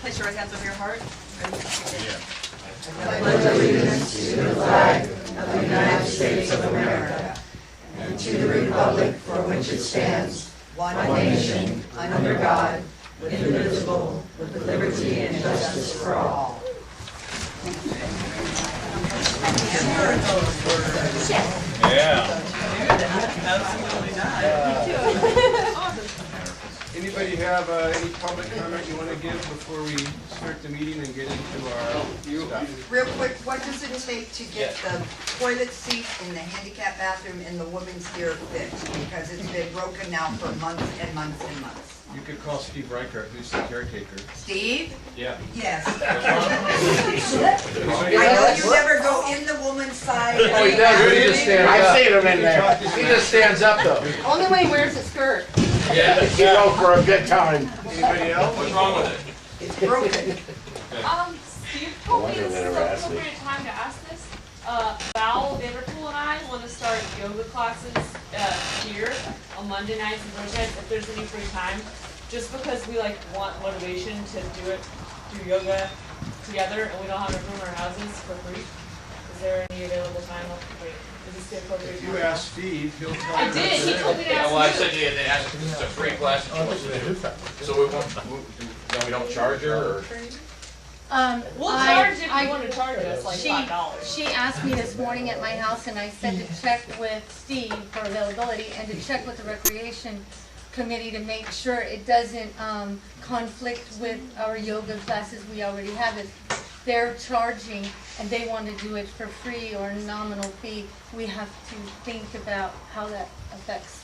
Place your right hands over your heart. I pledge allegiance to the flag of the United States of America and to the republic for which it stands, one nation, under God, indivisible, with liberty and justice for all. Yeah. Anybody have any public comment you want to give before we start the meeting and get into our stuff? Real quick, what does it take to get the toilet seat in the handicap bathroom in the women's here fixed? Because it's been broken now for months and months and months. You could call Steve Reichert, who's the caretaker. Steve? Yeah. Yes. I know you never go in the woman's side. Oh, he does, he just stands up. I've seen him in there. He just stands up though. Only way he wears a skirt. Yeah. You know, for a good time. Anybody else? What's wrong with it? It's broken. Steve told me this is the appropriate time to ask this. Val Vanderpool and I want to start yoga classes here on Monday nights and Thursdays if there's any free time. Just because we want motivation to do yoga together and we don't have a room in our houses for free. Is there any available time? Wait, is this the appropriate If time? you ask Steve, he'll tell you. I did. He told me to ask Well, I you. said you had to ask if it's a free class. So we won't, we don't charge her, or? We'll charge if you want to charge us like $5. She asked me this morning at my house, and I said to check with Steve for availability and to check with the recreation committee to make sure it doesn't conflict with our yoga classes we already have. If they're charging and they want to do it for free or a nominal fee, we have to think about how that affects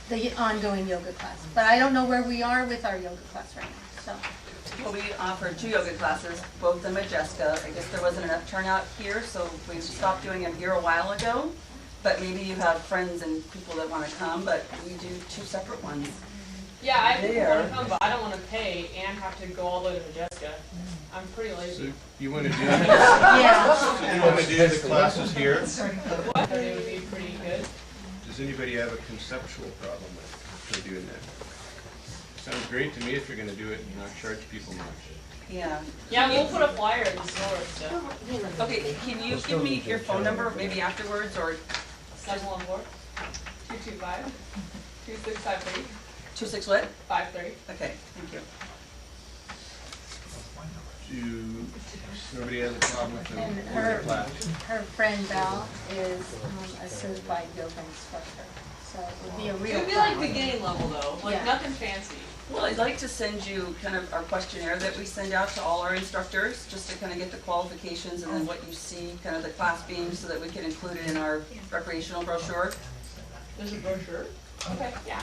the ongoing yoga class. But I don't know where we are with our yoga class right now, so. Well, we offered 2 yoga classes, both in Modjeska. I guess there wasn't enough turnout here, so we stopped doing them here a while ago. But maybe you have friends and people that want to come, but we do 2 separate ones. Yeah, I want to come, but I don't want to pay and have to go all the way to Modjeska. I'm pretty lazy. So you want to do, Yeah. you want to do the classes here? What? It would be pretty good. Does anybody have a conceptual problem with doing that? Sounds great to me if you're going to do it and not charge people much. Yeah. Yeah, we'll put a flyer in the store and stuff. Okay, can you give me your phone number maybe afterwards, or 714-225-2653. 26 what? 530. Okay, thank you. Nobody has a problem with And the her class? friend Val is a certified yoga instructor, so it would be a It real. would be like beginning level though, like Yeah. nothing fancy. Well, I'd like to send you kind of our questionnaire that we send out to all our instructors, just to kind of get the qualifications and then what you see, kind of the class being, so that we can include it in our recreational brochure. There's a brochure? Okay, yeah.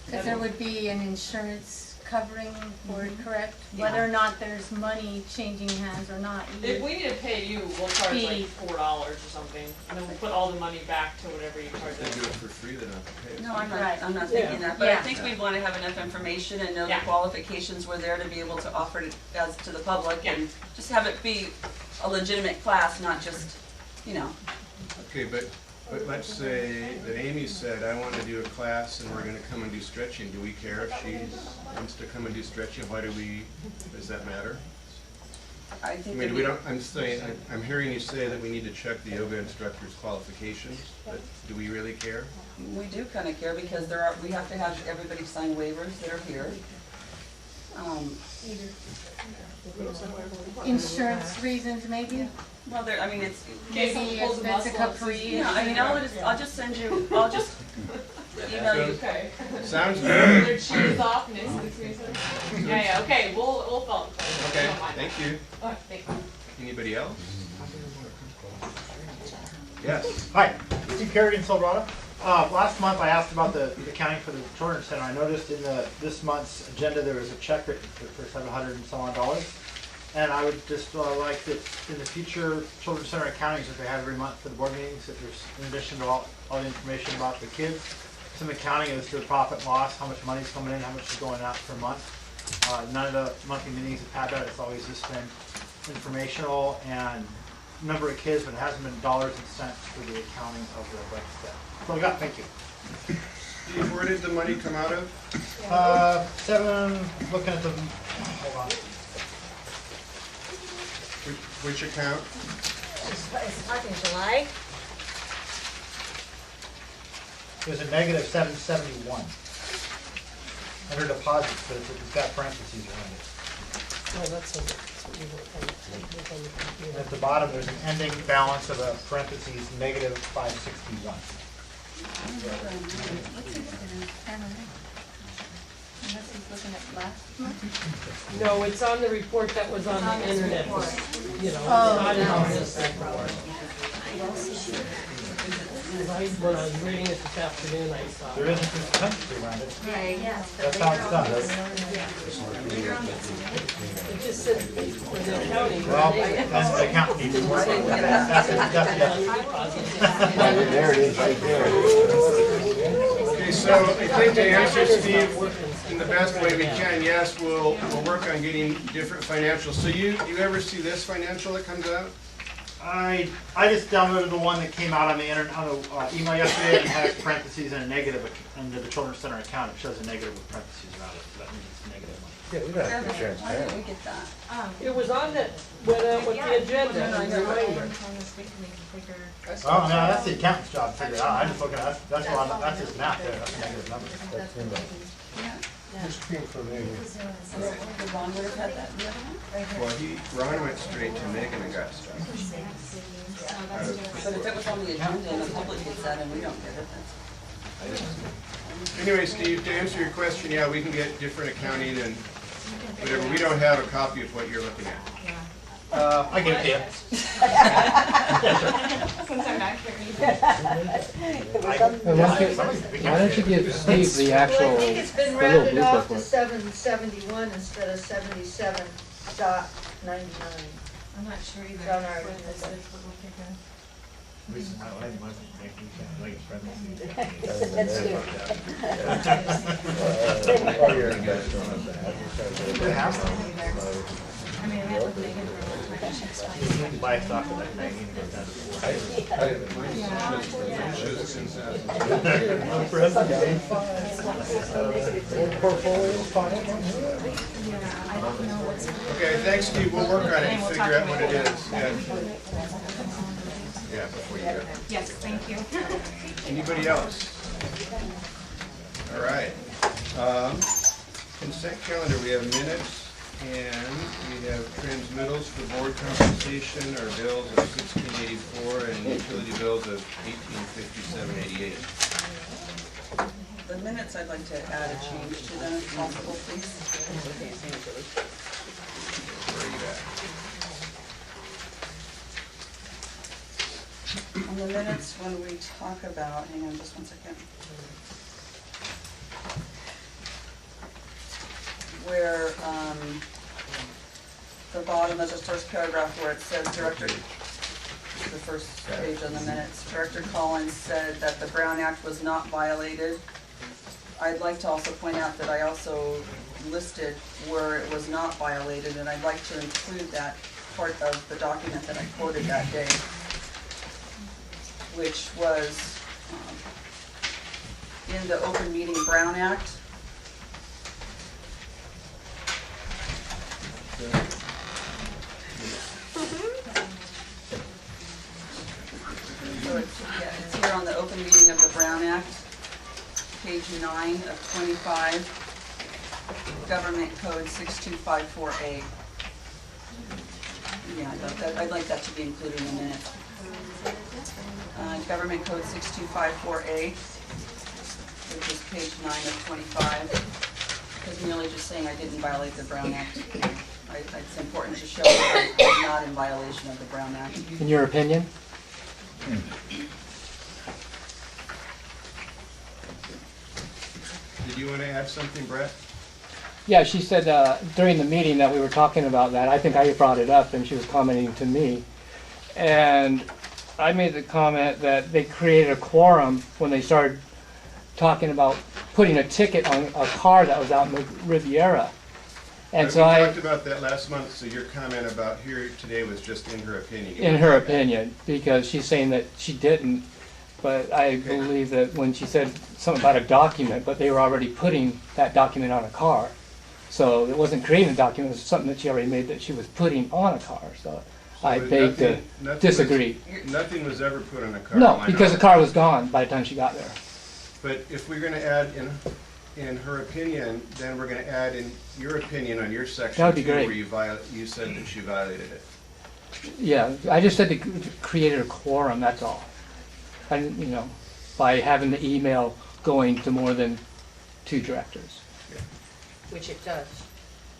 Because there would be an insurance covering for it, correct? Whether or not there's money changing hands or not. If we need to pay you, we'll charge like $4 or something, and then we'll put all the money back to whatever you charge They do us. it for free, then I'll pay it. No, I'm Right. not thinking that, but I Yeah. think we'd want to have enough information and know the Yeah. qualifications were there to be able to offer it as to the public, Yeah. and just have it be a legitimate class, not just, you know. Okay, but let's say that Amy said, I want to do a class and we're going to come and do stretching. Do we care if she wants to come and do stretching? Does that matter? I I think mean, that we don't, I'm hearing you say that we need to check the yoga instructor's qualifications, but do we really care? we do kind of care, because we have to have everybody sign waivers that are here. Insurance reasons, maybe? Well, I mean, it's, Okay, so Maybe we'll if pull the it's a muscle up, Capri. yeah, I mean, I'll just send you, I'll just email you. Okay. Sounds good. Their cheese off, Miss Teresa. Yeah, okay, we'll fill it. Okay, Don't mind thank you. that. All right, thank you. Anybody else? Yes. Hi, Steve Kerrigan, Silverado. Last month I asked about the accounting for the children's center. I noticed in this month's agenda there was a check written for $700 and some odd dollars. And I would just like that in the future children's center accountings that they have every month for the board meetings, that there's, in addition to all the information about the kids, some accounting as to the profit and loss, how much money's coming in, how much is going out per month. None of the monthly meetings have had that. It's always just been informational and number of kids, but it hasn't been dollars and cents for the accounting of the budget. So I got, thank you. Steve, where did the money come out of? Looking at the, hold on. Which account? It's talking July. There's a negative 771 under deposits, but it's got parentheses around it. At the bottom, there's an ending balance of a parentheses negative 561. Unless he's looking at last month. No, it's on the report that was on the internet, you know, Oh, not no. on this report. When I was reading it this afternoon, I saw There it. isn't this parentheses around it. Yes. That's how it's done. It just said for the accounting. Well, then the accountant needs to work on that. There it is, right there. Okay, so I think to answer Steve in the best way we can, yes, we'll work on getting different financials. So you ever see this financial that comes out? I just downloaded the one that came out on the internet, on the email yesterday, and it has parentheses and a negative under the Children's Center account. It shows a negative with parentheses around it, so that means it's a negative one. Yeah, we gotta be Why transparent. didn't we get that? It was on the, with the agenda, and reminder. Oh, no, that's the accountant's job to figure it out. I'm just looking at, that's his map there, that's a negative number. That's in the, Yeah. just came from there. Ron would have had that, the other one? Well, Ron went straight to Megan and got stuff. But if it was on the agenda and the public gets that and we don't get it, that's. Anyway, Steve, to answer your question, yeah, we can get different accounting and whatever. We don't have a copy of what you're looking at. I give it to you. Since I'm not here. Why don't you give Steve the actual, Well, I think it's been the little rounded blue off to booklet? 771 instead of 77.99. I'm not sure either. It's on our What agenda. this is, what we'll figure out. That's good. Oh, you're a guy throwing up the advertising. I mean, I met with Megan for my next one. Buy stock of that magazine and goes down to 4. Okay, thanks, Steve. We'll work on it and figure out what it is. Yeah, before you go. Yes, thank you. Anybody else? All right. Consent calendar, we have minutes and we have transmittals for board compensation, our bills of $16.84 and utility bills of $18.57.88. The minutes, I'd like to add a change to them if possible, please. Where are you at? On the minutes, when we talk about, hang on just one second. Where, the bottom of the first paragraph where it says Director, the first page on the minutes, Director Collins said that the Brown Act was not violated. I'd like to also point out that I also listed where it was not violated, and I'd like to include that part of the document that I quoted that day, which was in the Open Meeting Brown Act. So it's here on the Open Meeting of the Brown Act, page 9 of 25, Government Code 6254A. Yeah, I'd like that to be included in the minutes. Government Code 6254A, which is page 9 of 25, because merely just saying I didn't violate the Brown Act. It's important to show that I was not in violation of the Brown Act. In your opinion? Did you want to add something, Brett? Yeah, she said during the meeting that we were talking about that. I think I brought it up and she was commenting to me. And I made the comment that they created a quorum when they started talking about putting a ticket on a car that was out in the Riviera. And so We I, talked about that last month, so your comment about here today was just in her opinion. in her opinion, because she's saying that she didn't, But I believe that when she said something about a document, but they were already putting that document on a car. So it wasn't creating a document, it was something that she already made that she was putting on a car, so I beg to disagree. Nothing was ever put on a car. No, because the car was gone by the time she got there. But if we're gonna add in her opinion, then we're gonna add in your opinion on your section. That would be too, great. Where you said that she violated it. Yeah, I just said to create a quorum, that's all. And, you know, by having the email going to more than 2 directors. Which it does.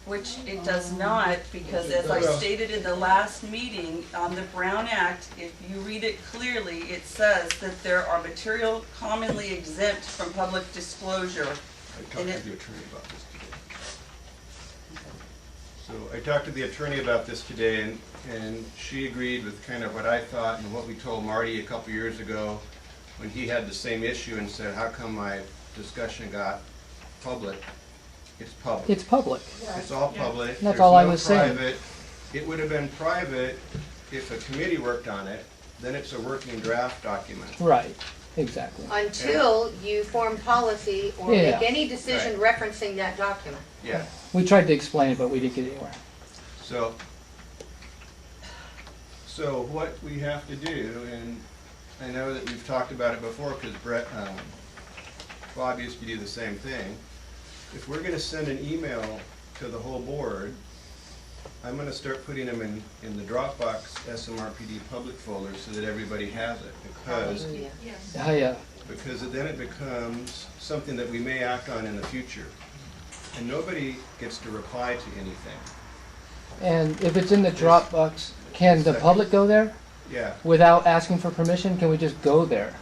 Which it does not, because as I stated in the last meeting on the Brown Act, if you read it clearly, it says that there are material commonly exempt from public disclosure. I talked to the attorney about this today. So I talked to the attorney about this today, and she agreed with kind of what I thought and what we told Marty a couple years ago when he had the same issue and said, how come my discussion got public? It's public. It's public. It's all public. That's There's all I no was saying. private. It would have been private if a committee worked on it, then it's a working draft document. Right, exactly. Until you form policy or Yeah. make any decision referencing that document. Yeah, We tried to explain it, but we didn't get anywhere. so what we have to do, and I know that we've talked about it before because Bob used to do the same thing. If we're gonna send an email to the whole board, I'm gonna start putting them in the Dropbox SMRPD public folder so that everybody has it, because then it becomes something that we may act on in the future. And nobody gets to reply to anything. And if it's in the Dropbox, can the public go there? Yeah. Without asking for permission? Can we just go there?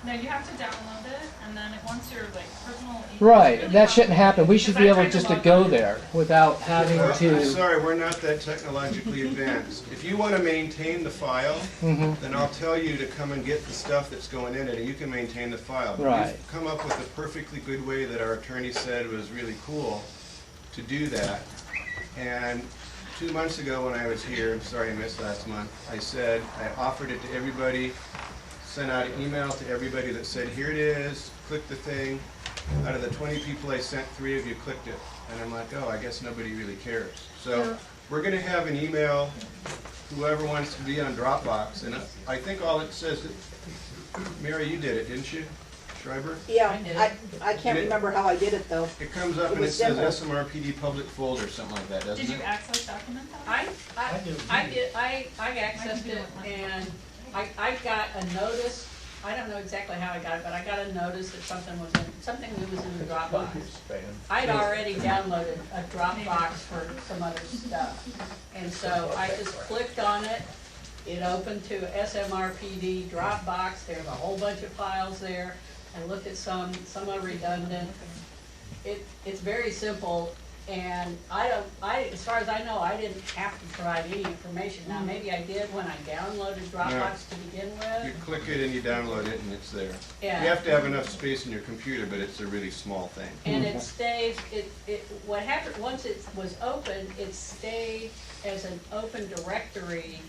No, you have to download it, and then once your personal email. Right, that shouldn't happen. We should be able just to go there without having I'm to. sorry, we're not that technologically advanced. If you want to maintain the file, then I'll tell you to come and get the stuff that's going in it, and you can maintain the file. But Right. we've come up with a perfectly good way that our attorney said was really cool to do that. And 2 months ago when I was here, I'm sorry I missed last month, I said, I offered it to everybody, sent out an email to everybody that said, here it is, click the thing. Out of the 20 people I sent, 3 of you clicked it. And I'm like, oh, I guess nobody really cares. So we're gonna have an email, whoever wants to be on Dropbox, and I think all it says, Mary, you did it, didn't you? Schreiber? Yeah, I can't remember how I did it though. It comes up and it says SMRPD public folder, something like that, doesn't it? Did you access document? I did, I accessed it and I got a notice, I don't know exactly how I got it, but I got a notice that something new was in the Dropbox. I'd already downloaded a Dropbox for some other stuff. And so I just clicked on it, it opened to SMRPD Dropbox, there's a whole bunch of files there. I looked at some are redundant. It's very simple, and as far as I know, I didn't have to provide any information. Now, maybe I did when I downloaded Dropbox to begin You with. click it and you download it and it's there. Yeah. You have to have enough space in your computer, but it's a really small thing. And it stays, what happened, once it was open, it stayed as an open directory.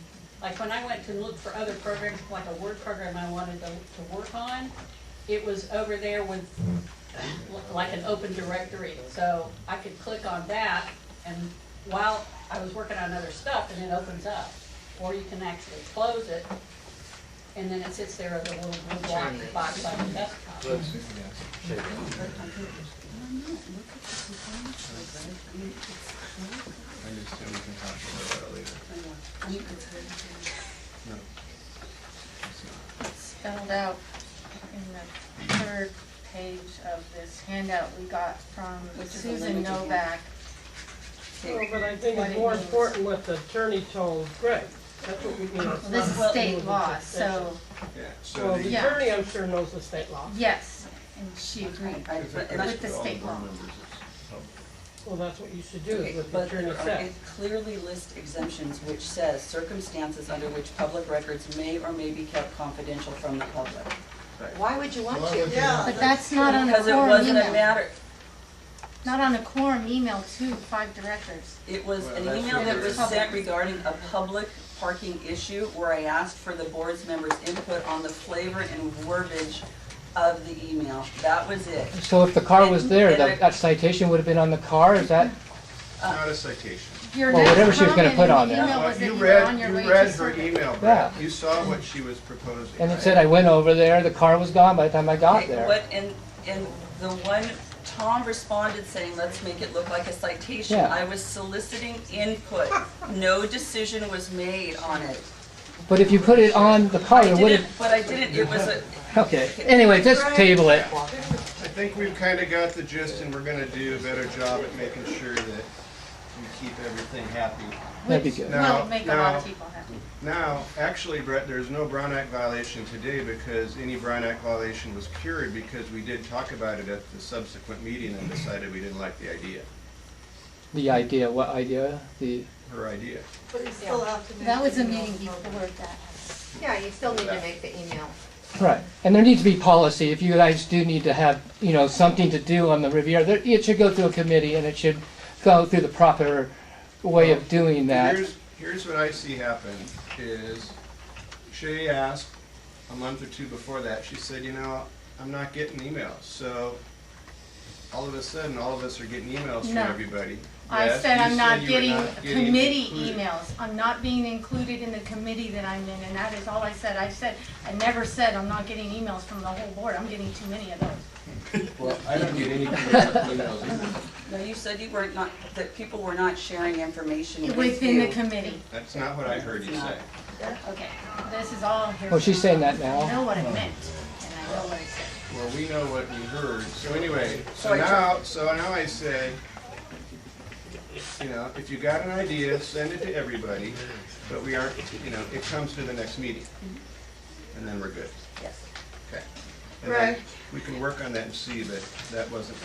Like when I went to look for other programs, like a Word program I wanted to work on, it was over there with like an open directory. So I could click on that, and while I was working on other stuff, and it opens up. Or you can actually close it, and then it sits there as a little blue block box on the desktop. I understand we can talk about that later. No. It's spelled out in the 3rd page of this handout we got from Susan Novak. Oh, Well, but I think it's more important what the attorney told Greg. That's what we need. Well, this is state law, so, Yeah, so Well, the the, Yeah. attorney, I'm sure, knows the state law. yes, and she agreed with the state law. Well, that's what you should do, Okay, is what the but attorney there are- said. it clearly lists exemptions which says circumstances under which public records may or may be kept confidential from the public. Why would you want to? But that's not on the Because it quorum wasn't a email. matter, Not on a quorum email to 5 directors. It was Well, an that's email that was public. sent regarding a public parking issue where I asked for the board's members' input on the flavor and verbiage of the email. That was it. So if the car was there, And I- that citation would have been on the car, is that? It's not a citation. Your Well, next whatever she was gonna comment put in on the there. email Well, was that you you were on read, your you way read to her survey. email, Brett. Yeah. You saw what she was proposing, And it right? said I went over there, the car was gone by the time I got Okay, there. what, and the one, Tom responded saying, let's make it look like a citation. Yeah. I was soliciting input. No decision was made on it. But if you put it on the car, I it would didn't, have, but I didn't, it was a, okay. Anyway, just table it. I think we've kind of got the gist, and we're gonna do a better job at making sure that we keep everything happy. That'd be Which good. Now- will make a lot of now- people happy. Now, actually, Brett, there's no Brown Act violation today because any Brown Act violation was cured because we did talk about it at the subsequent meeting and decided we didn't like the idea, The idea, what idea? The, her idea. But you still have to make. That was a the meeting email before that. Yeah, you still need to make the email. right. And there needs to be policy. If you guys do need to have, you know, something to do on the Riviera, it should go through a committee and it should go through the proper way of doing that. Here's what I see happen is Shay asked a month or two before that, she said, you know, I'm not getting emails. So all of a sudden, all of us are getting emails from No. everybody. I Yes, said you I'm not you were getting getting committee included. emails. I'm not being included in the committee that I'm in, and that is all I said. I never said I'm not getting emails from the whole board. I'm getting too many of those. Well, I don't get any emails either. no, you said you were not, that people were not sharing information with Within the you. committee. That's not what I heard you say. Okay, this is all here. Oh, she's saying that I now? know what I meant, and I know what I said. Well, we know what we heard. So anyway, So I now I said, you know, if you got an idea, send it to everybody, but we aren't, you know, it comes to the next meeting. And then we're good. Yes. Okay. And then Right. we can work on that and see that that wasn't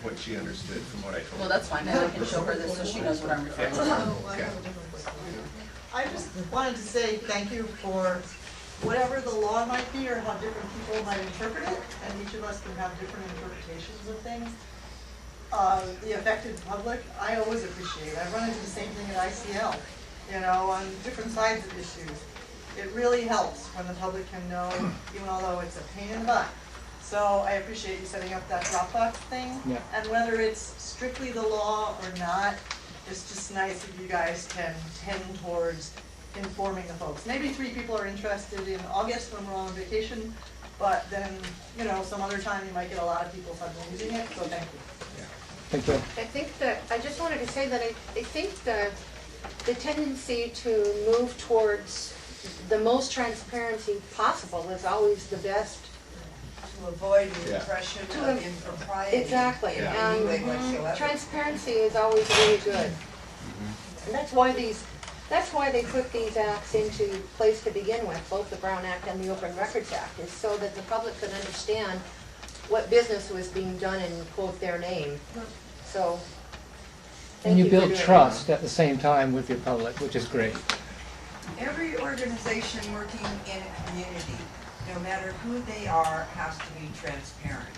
what she understood from what I told her. Well, that's fine, then I can show her this so she knows what I'm referring to. Okay. I just wanted to say thank you for whatever the law might be or how different people might interpret it, and each of us can have different interpretations of things. The affected public, I always appreciate. I run into the same thing at ICL, you know, on different sides of issues. It really helps when the public can know, even although it's a pain in the butt. So I appreciate you setting up that Dropbox thing. Yeah. And whether it's strictly the law or not, it's just nice if you guys can tend towards informing the folks. Maybe 3 people are interested in August when we're all on vacation, but then, you know, some other time you might get a lot of people suddenly using it, so thank you. Thank you. I think that, I just wanted to say that I think the tendency to move towards the most transparency possible is always the best. To avoid the Yeah. impression To- of impropriety. Exactly. In Yeah. any way And whatsoever. transparency is always really good. And that's why they put these acts into place to begin with, both the Brown Act and the Open Records Act, is so that the public could understand what business was being done and quote their name. So, And you thank for build doing that. trust at the same time with your public, which is great. Every organization working in a community, no matter who they are, has to be transparent.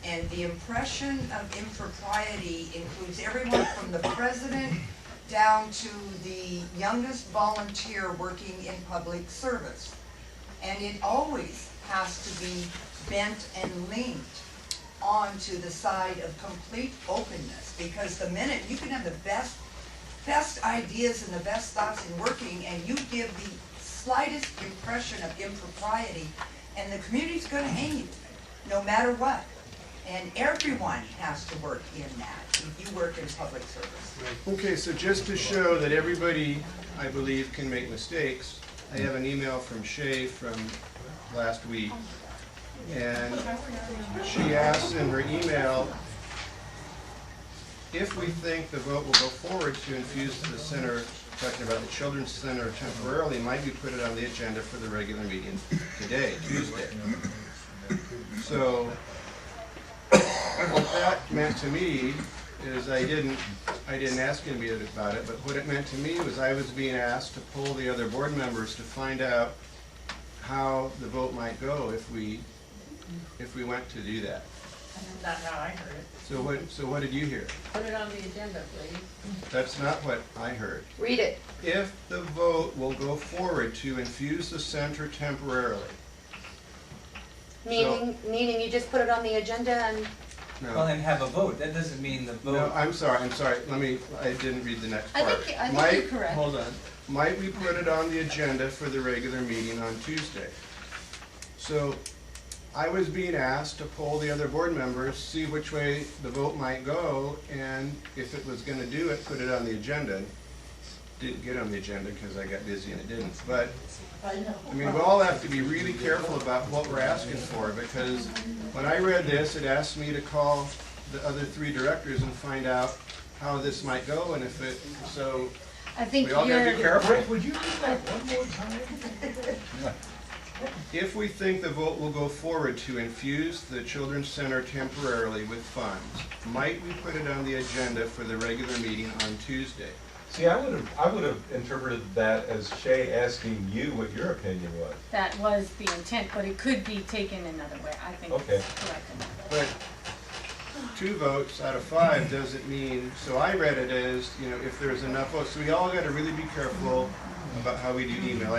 And the impression of impropriety includes everyone from the president down to the youngest volunteer working in public service. And it always has to be bent and leaned onto the side of complete openness, because the minute you can have the best ideas and the best thoughts in working, and you give the slightest impression of impropriety, and the community's going to hang you, no matter what. And everyone has to work in that if you work in public service. Okay, so just to show that everybody, I believe, can make mistakes, I have an email from Shay from last week. And she asks in her email, if we think the vote will go forward to infuse the center, talking about the Children's Center temporarily, might we put it on the agenda for the regular meeting today, Tuesday? So what that meant to me is I didn't ask anybody about it, but what it meant to me was I was being asked to poll the other board members to find out how the vote might go if we went to do that. That's not how I heard it. So what did you hear? Put it on the agenda, please. That's not what I heard. Read it. If the vote will go forward to infuse the center temporarily. Meaning you just put it on the agenda and, Well, No, and have a vote, that doesn't mean the no, vote. I'm sorry, I didn't read the next I part. think you're Might- correct. Hold on. Might we put it on the agenda for the regular meeting on Tuesday? So, I was being asked to poll the other board members, see which way the vote might go, and if it was gonna do it, put it on the agenda. Didn't get on the agenda because I got busy and it didn't, but, I mean, we all have to be really careful about what we're asking for, because when I read this, it asked me to call the other 3 directors and find out how this might go, and if it, so, I think we all gotta be careful. Would you do that one more time? If we think the vote will go forward to infuse the Children's Center temporarily with funds, might we put it on the agenda for the regular meeting on Tuesday? See, I would have interpreted that as Shay asking you what your opinion was. That was the intent, but it could be taken another way. I think Okay. it's correct. But 2 votes out of 5 doesn't mean, so I read it as, you know, if there's enough votes, so we all gotta really be careful about how we do email.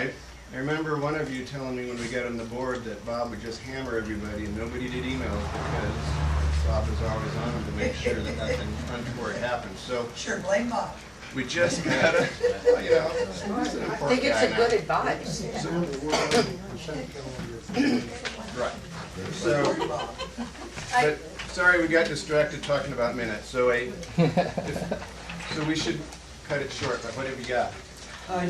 I remember one of you telling me when we got on the board that Bob would just hammer everybody and nobody did emails because Bob was always on them to make sure that nothing untoward happened. So Sure, blame Bob. we just gotta, you know, he's an I important think it's guy a now. good advice. Right. So, but, sorry, we got distracted talking about minutes, so so we should cut it short, but what have you got? I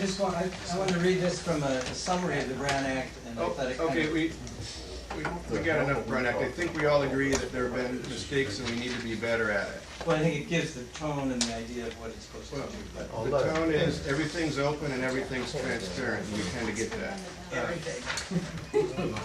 want to read this from a summary of the Brown Act, and I Oh, thought it kind okay, of. we got enough Brown Act. I think we all agree that there have been mistakes and we need to be better at it. Well, I think it gives the tone and the idea of what it's supposed to Well, do, but. the tone is, everything's open and everything's transparent, and you kinda get that. Everything.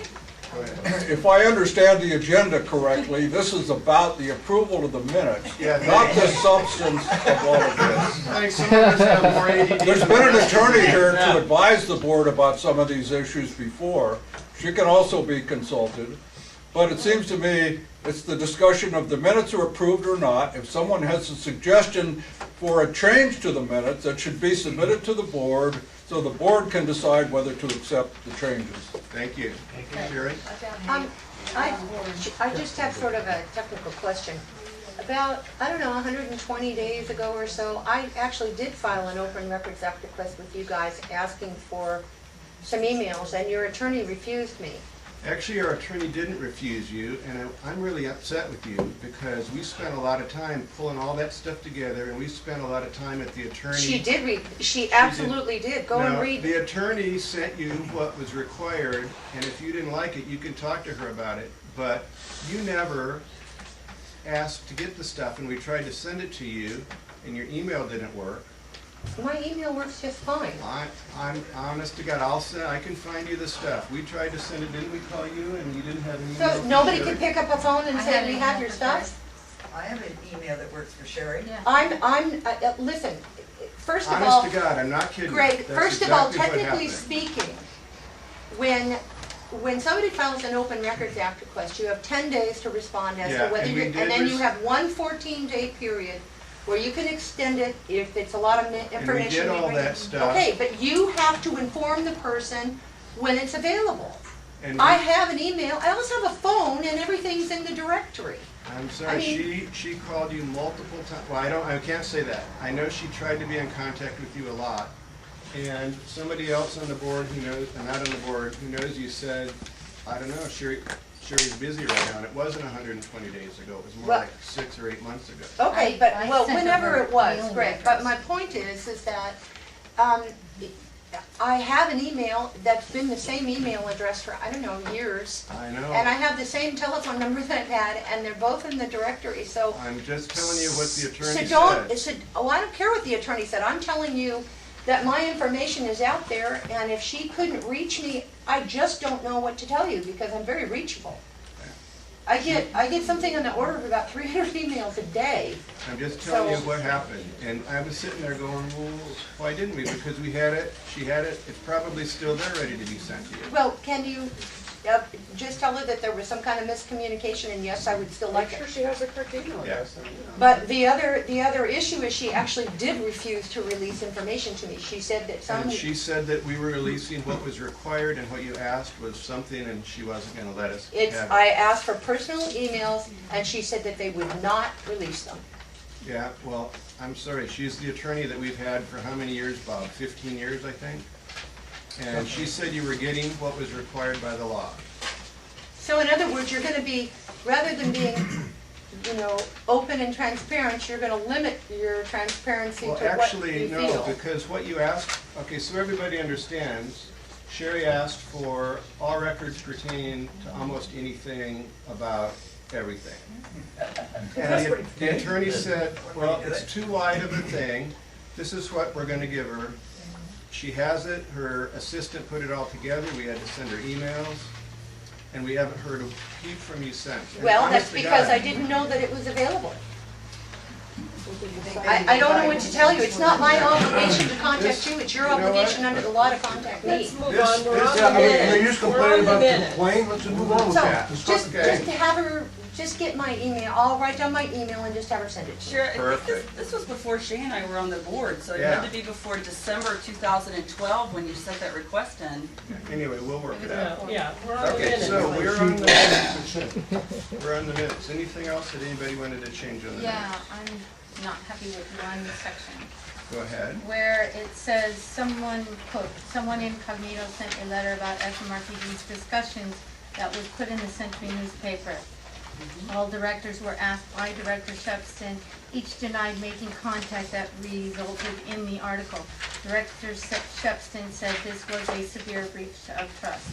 Go ahead. If I understand the agenda correctly, this is about the approval of the minutes, Yeah, not the substance of all of this. Thanks, some of us have more ADD. There's than been an the rest. attorney here to advise the board about some of these issues before. She can also be consulted. But it seems to me it's the discussion of the minutes are approved or not. If someone has a suggestion for a change to the minutes, it should be submitted to the board so the board can decide whether to accept the changes. Thank you. Sherry? I just have sort of a technical question. About, I don't know, 120 days ago or so, I actually did file an Open Records Act request with you guys asking for some emails, and your attorney refused me. Actually, our attorney didn't refuse you, and I'm really upset with you because we spent a lot of time pulling all that stuff together, and we spent a lot of time at the attorney. She did read, she absolutely did. Go and Now, read. the attorney sent you what was required, and if you didn't like it, you can talk to her about it, but you never asked to get the stuff, and we tried to send it to you, and your email didn't work. My email works just fine. I'm honest to God, I can find you the stuff. We tried to send it, didn't we call you, and you didn't have an email? So from nobody Sherry? could pick up a phone and say, we have your stuff? I have an email that works for Sherry. Listen, first of all. Honest to God, I'm not kidding. Greg, That's first of all, exactly what technically happened. speaking, when somebody files an Open Records Act request, you have 10 days to respond as to Yeah, whether and we you, did and then you res- have one 14-day period where you can extend it if it's a lot of information. did all bring that in. stuff. Okay, but you have to inform the person when it's available. And I have an email, I also have a phone, and everything's in the directory. I'm sorry, I mean- she called you multiple times. Well, I can't say that. I know she tried to be in contact with you a lot. And somebody else on the board who knows, not on the board, who knows you said, I don't know, Sherry's busy right now, and it wasn't 120 days ago, it was more Well- like 6 or 8 months ago. Okay, I but, sent whenever her it was, mailing Greg, address. but my point is that, I have an email that's been the same email address for, I don't know, years. I know. And I have the same telephone number that I've had, and they're both in the directory, so. I'm just telling you what the attorney said. I don't care what the attorney said, I'm telling you that my information is out there, and if she couldn't reach me, I just don't know what to tell you, because I'm very reachable. I get something on the order of about 300 emails a day. I'm just telling you So- what happened. And I was sitting there going, well, why didn't we? Because we had it, she had it, it's probably still there ready to be sent to you. Well, can you Yep, just tell her that there was some kind of miscommunication, and yes, I would still like Make it. sure she has the correct email address. But the other issue is she actually did refuse to release information to me. She said that some. And she said that we were releasing what was required, and what you asked was something, and she wasn't gonna let us It's, have it. I asked for personal emails, and she said that they would not release them. Yeah, well, I'm sorry, she's the attorney that we've had for how many years, Bob? 15 years, I think? And she said you were getting what was required by the law. So in other words, you're gonna be, rather than being, open and transparent, you're gonna limit your transparency to Well, what actually, you no, feel. because what you asked, okay, so everybody understands, Sherry asked for all records pertaining to almost anything about everything. And the attorney said, well, it's too wide of a thing, this is what we're gonna give her. She has it, her assistant put it all together, we had to send her emails, and we haven't heard a peep from you since. And Well, honest that's to because God, I didn't know that it was available. I don't know what to tell you. It's not my obligation to contact you, it's your You know what? obligation under the law to contact me. Let's move This- on, we're this- on yeah, the I mean, minutes. you just We're complained on the about the minutes. complaint, let's move on with So, that. just Okay. to have her, just get my email, I'll write down my email and just have her send it to me. Sure, I think Perfect. this was before Shay and I were on the board, so it Yeah. had to be before December 2012 when you sent that request in. Anyway, we'll work it out. Yeah, we're on the Okay, minutes. so we're on the minutes. We're on the minutes. Anything else that anybody wanted to change on the minutes? Yeah, I'm not happy with one section Go ahead. where it says someone, quote, someone incognito sent a letter about SMRPD's discussions that was put in the Century newspaper. All directors were asked by Director Shepston, each denied making contact that resulted in the article. Director Shepston said this was a severe breach of trust.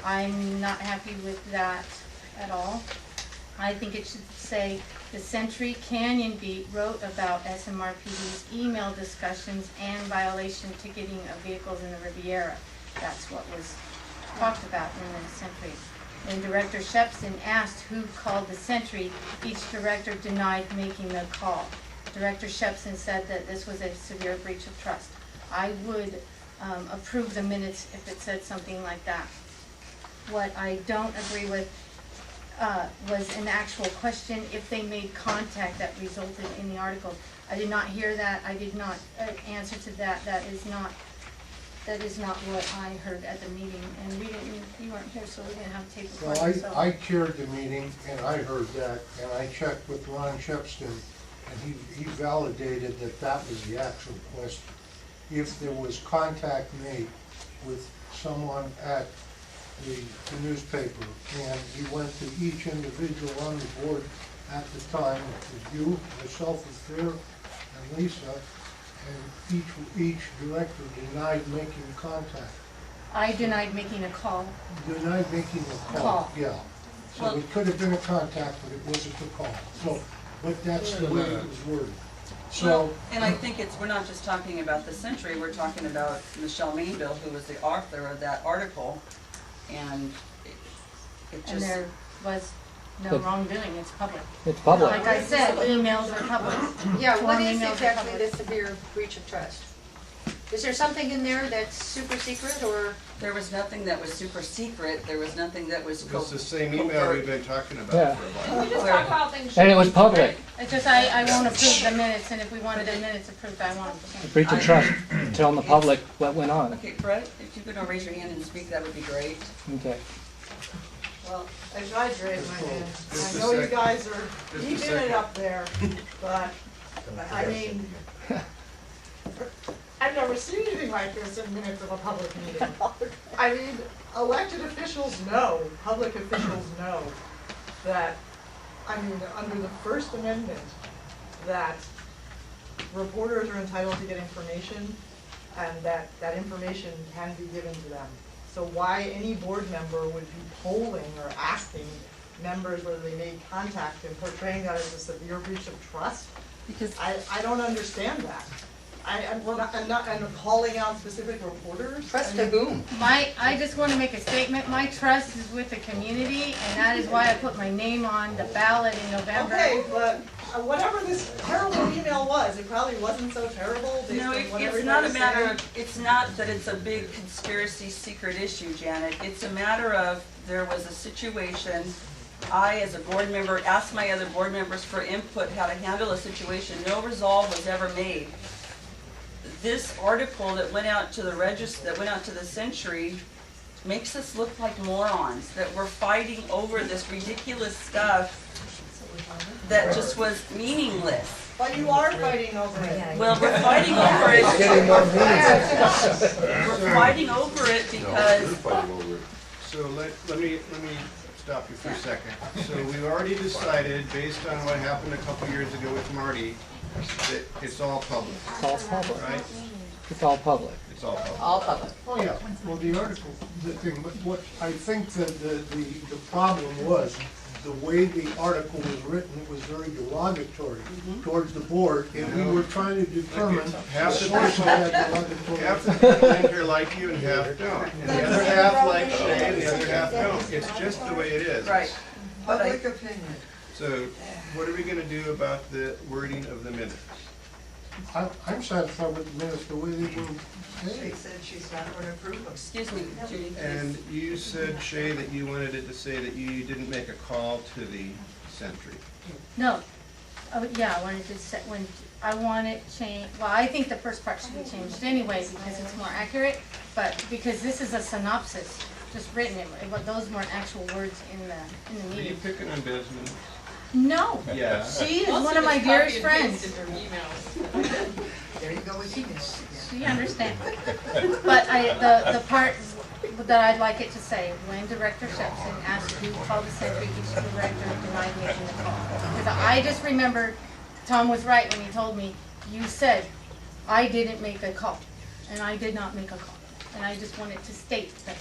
I'm not happy with that at all. I think it should say, the Century Canyon Beat wrote about SMRPD's email discussions and violation ticketing of vehicles in the Riviera. That's what was talked about in the Century. When Director Shepston asked who called the Century, each director denied making the call. Director Shepston said that this was a severe breach of trust. I would approve the minutes if it said something like that. What I don't agree with was an actual question, if they made contact that resulted in the article. I did not hear that, I did not answer to that, that is not what I heard at the meeting, and you weren't here, so we didn't have tape recording, so. Well, I chaired the meeting, and I heard that, and I checked with Ron Shepston, and he validated that that was the actual question. If there was contact made with someone at the newspaper, and he went to each individual on the board at the time, it was you, myself was there, and Lisa, and each director denied making contact. I denied making a call. Denied making a call, Call. yeah. So Well- it could have been a contact, but it wasn't a call. So, but that's the way it was worded. So, Well, and I think we're not just talking about the Century, we're talking about Michelle Mainville, who was the author of that article, and it And just. there was no But- wrongdoing, it's public. It's public. Like I said, emails are public. Yeah, what Form is emails are exactly public. the severe breach of trust? Is there something in there that's super secret, or? There was nothing that was super secret, there was nothing that was. It's the same email we've been talking about Yeah. for a Can while. we just talk about things? And it was public. It's just, I won't approve the minutes, and if we wanted the minutes approved, I want them. Breach of trust, telling the public what went on. Okay, Brett, if you could raise your hand and speak, that would be great. Okay. Well, I exaggerate my minutes. Just I a know you sec. guys are Just a keeping it second. up there, but, I mean, I've never seen anything like this in minutes of a public meeting. I mean, elected officials know, public officials know that, I mean, under the First Amendment, that reporters are entitled to get information and that that information can be given to them. So why any board member would be polling or asking members whether they made contact and portraying that as a severe breach of trust? Because I don't understand that. I'm calling out specific reporters. Trust to whom? I just want to make a statement, my trust is with the community, and that is why I put my name on the ballot in November. Okay, but whatever this terrible email was, it probably wasn't so terrible based No, on what it's not a everybody's matter saying. of, it's not that it's a big conspiracy secret issue, Janet. It's a matter of, there was a situation, I, as a board member, asked my other board members for input, how to handle a situation. No resolve was ever made. This article that went out to the that went out to the Century, makes us look like morons, that we're fighting over this ridiculous stuff that just was meaningless. But you are fighting over it. Well, we're fighting over it. Getting more meetings. We're fighting over it because, So let me stop you for a second. So we've already decided, based on what happened a couple years ago with Marty, that it's all public, It's all public. right? It's all public. It's all public. All public. Oh, yeah, well, the article, the thing, but what I think that the problem was, the way the article was written, it was very derogatory towards the board, and we were trying to determine Half the source of that people, derogatory. half the people in here like you and half don't. And the other half like Shay and the other half don't. It's just the way it is. right. But I, Public opinion. So what are we gonna do about the wording of the minutes? I'm satisfied with the minutes, the way they were She stated. said she's not gonna approve them. excuse me, Judy, And please. you said, Shay, that you wanted it to say that you didn't make a call to the Century. No, oh, yeah, I wanted to set, I want it changed, well, I think the first part should be changed anyway, because it's more accurate, but because this is a synopsis, just written, those weren't actual words in the Are you meeting. picking on Desmond? No, Yeah. she is one of my dearest friends, There you go with emails again. she understands. But the part that I'd like it to say, when Director Shepson asked who called the Century, each director denied making the call. Because I just remember, Tom was right when he told me, you said, I didn't make a call, and I did not make a call. And I just wanted to state that.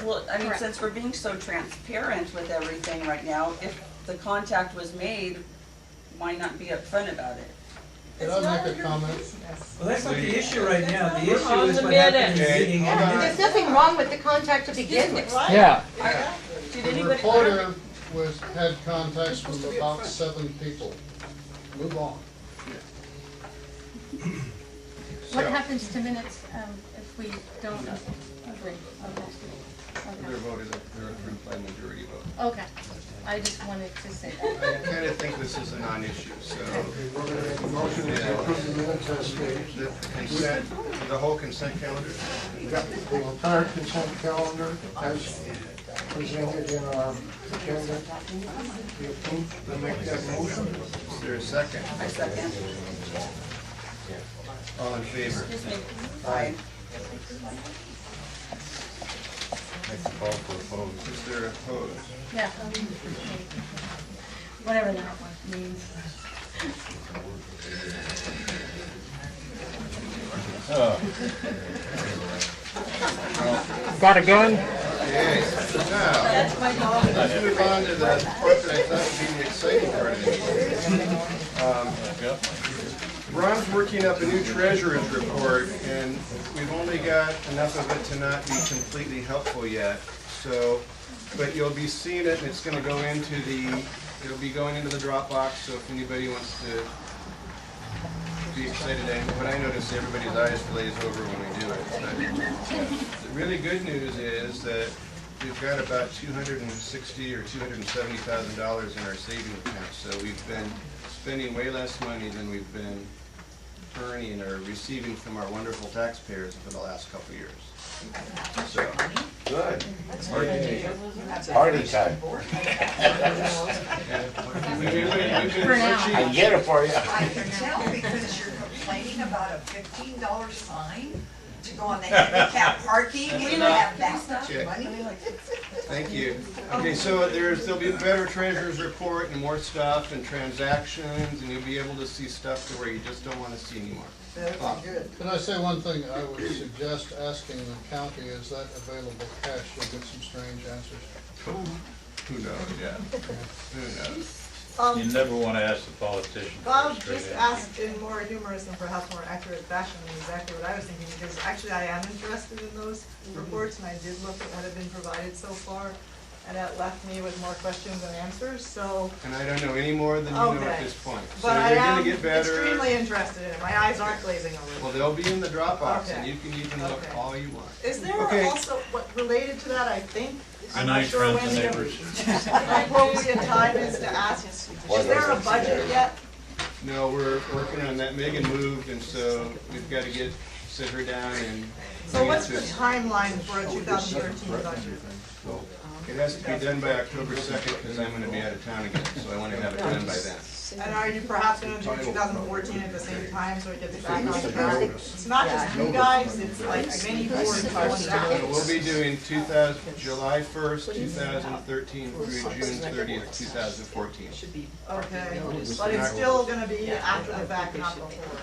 Well, I mean, Correct. since we're being so transparent with everything right now, if the contact was made, why not be upfront about it? Could I make a comment? Well, that's not the issue right now. The We're issue on is the what happened in the minute. meeting. Hold on. There's nothing wrong with the contact to begin with. Yeah. Did The anybody? reporter had contacts with about 7 people. Move on. What happens to minutes if we don't agree? They're voted, they're approved by majority vote. Okay, I just wanted to say that. I kind of think this is a non-issue, so We're gonna make a motion to approve the minutes as stated. the consent, the whole consent calendar? The entire consent calendar as presented in our agenda. We approve, to make that motion. Is there a second? I second. All in favor? Excuse me. Aye. Is there opposed? Yeah. Whatever that one means. Got a gun? Okay, now, let's move on to the part that I thought would be the exciting part of it. Ron's working up a new treasurer's report, and we've only got enough of it to not be completely helpful yet. So, but you'll be seeing it, and it's gonna go into it'll be going into the Dropbox, so if anybody wants to be excited, and what I notice, everybody's eyes glaze over when we do it. But the really good news is that we've got about $260,000 or $270,000 in our savings account, so we've been spending way less money than we've been earning or receiving from our wonderful taxpayers for the last couple of years. So, good. Party time. For now. I get it for you. I can tell because you're complaining about a $15 fine to go on the handicap parking and you have that much Okay. money. Thank you. Okay, so there'll be a better treasurer's report and more stuff and transactions, and you'll be able to see stuff to where you just don't want to see anymore. That's good. Can I say one thing I would suggest asking the county, is that available cash? You'll get some strange answers. Who knows, yeah. Who knows? You never want to ask the politician. Bob just asked in more humorous and perhaps more accurate fashion exactly what I was thinking, because actually I am interested in those reports, and I did look at what had been provided so far. and it left me with more questions than answers, so. And I don't know any more than you know at Okay. this point. So But I you're gonna am get better. extremely interested in it, my eyes aren't glazing over. Well, they'll be in the Dropbox, and Okay. you can even look Okay. all you want. Is there Okay. also, what, related to that, I think, Good I'm not night, sure friends when and the neighbors. appropriate time is to ask, is there a budget yet? No, we're working on that. Megan moved, and so we've got to sit her down and. So bring it what's to- the timeline for a 2013 budget? It has to be done by October 2nd, because I'm gonna be out of town again, so I want to have it done by then. And are you perhaps gonna do 2014 at the same time, so it gets back on track? It's not just you guys, it's like many boards going So down. we'll be doing July 1st, 2013 through June 30th, 2014. Okay, but it's still gonna be after the fact, not before.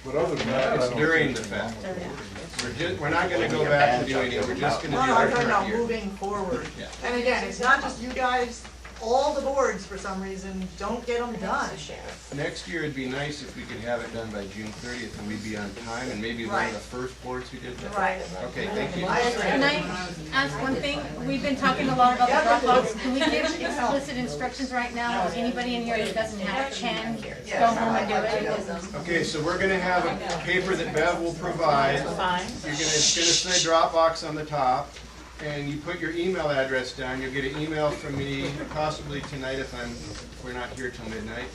But other than that, I It's don't during think- the fact. We're not gonna go back to doing it, we're just gonna No, do no, our I'm talking current about year. moving forward. Yeah. And again, it's not just you guys, all the boards for some reason don't get them done. Next year, it'd be nice if we could have it done by June 30th, and we'd be on time, and maybe one of Right. the first boards who did that. Right. Okay, thank you. Can I ask one thing? We've been talking a lot about the Dropbox. Can we give explicit instructions right now? Is anybody in here that doesn't have can go home and do it? Okay, so we're gonna have a paper that Bev will provide. It's gonna say Dropbox on the top, and you put your email address down. You'll get an email from me, possibly tonight if we're not here till midnight.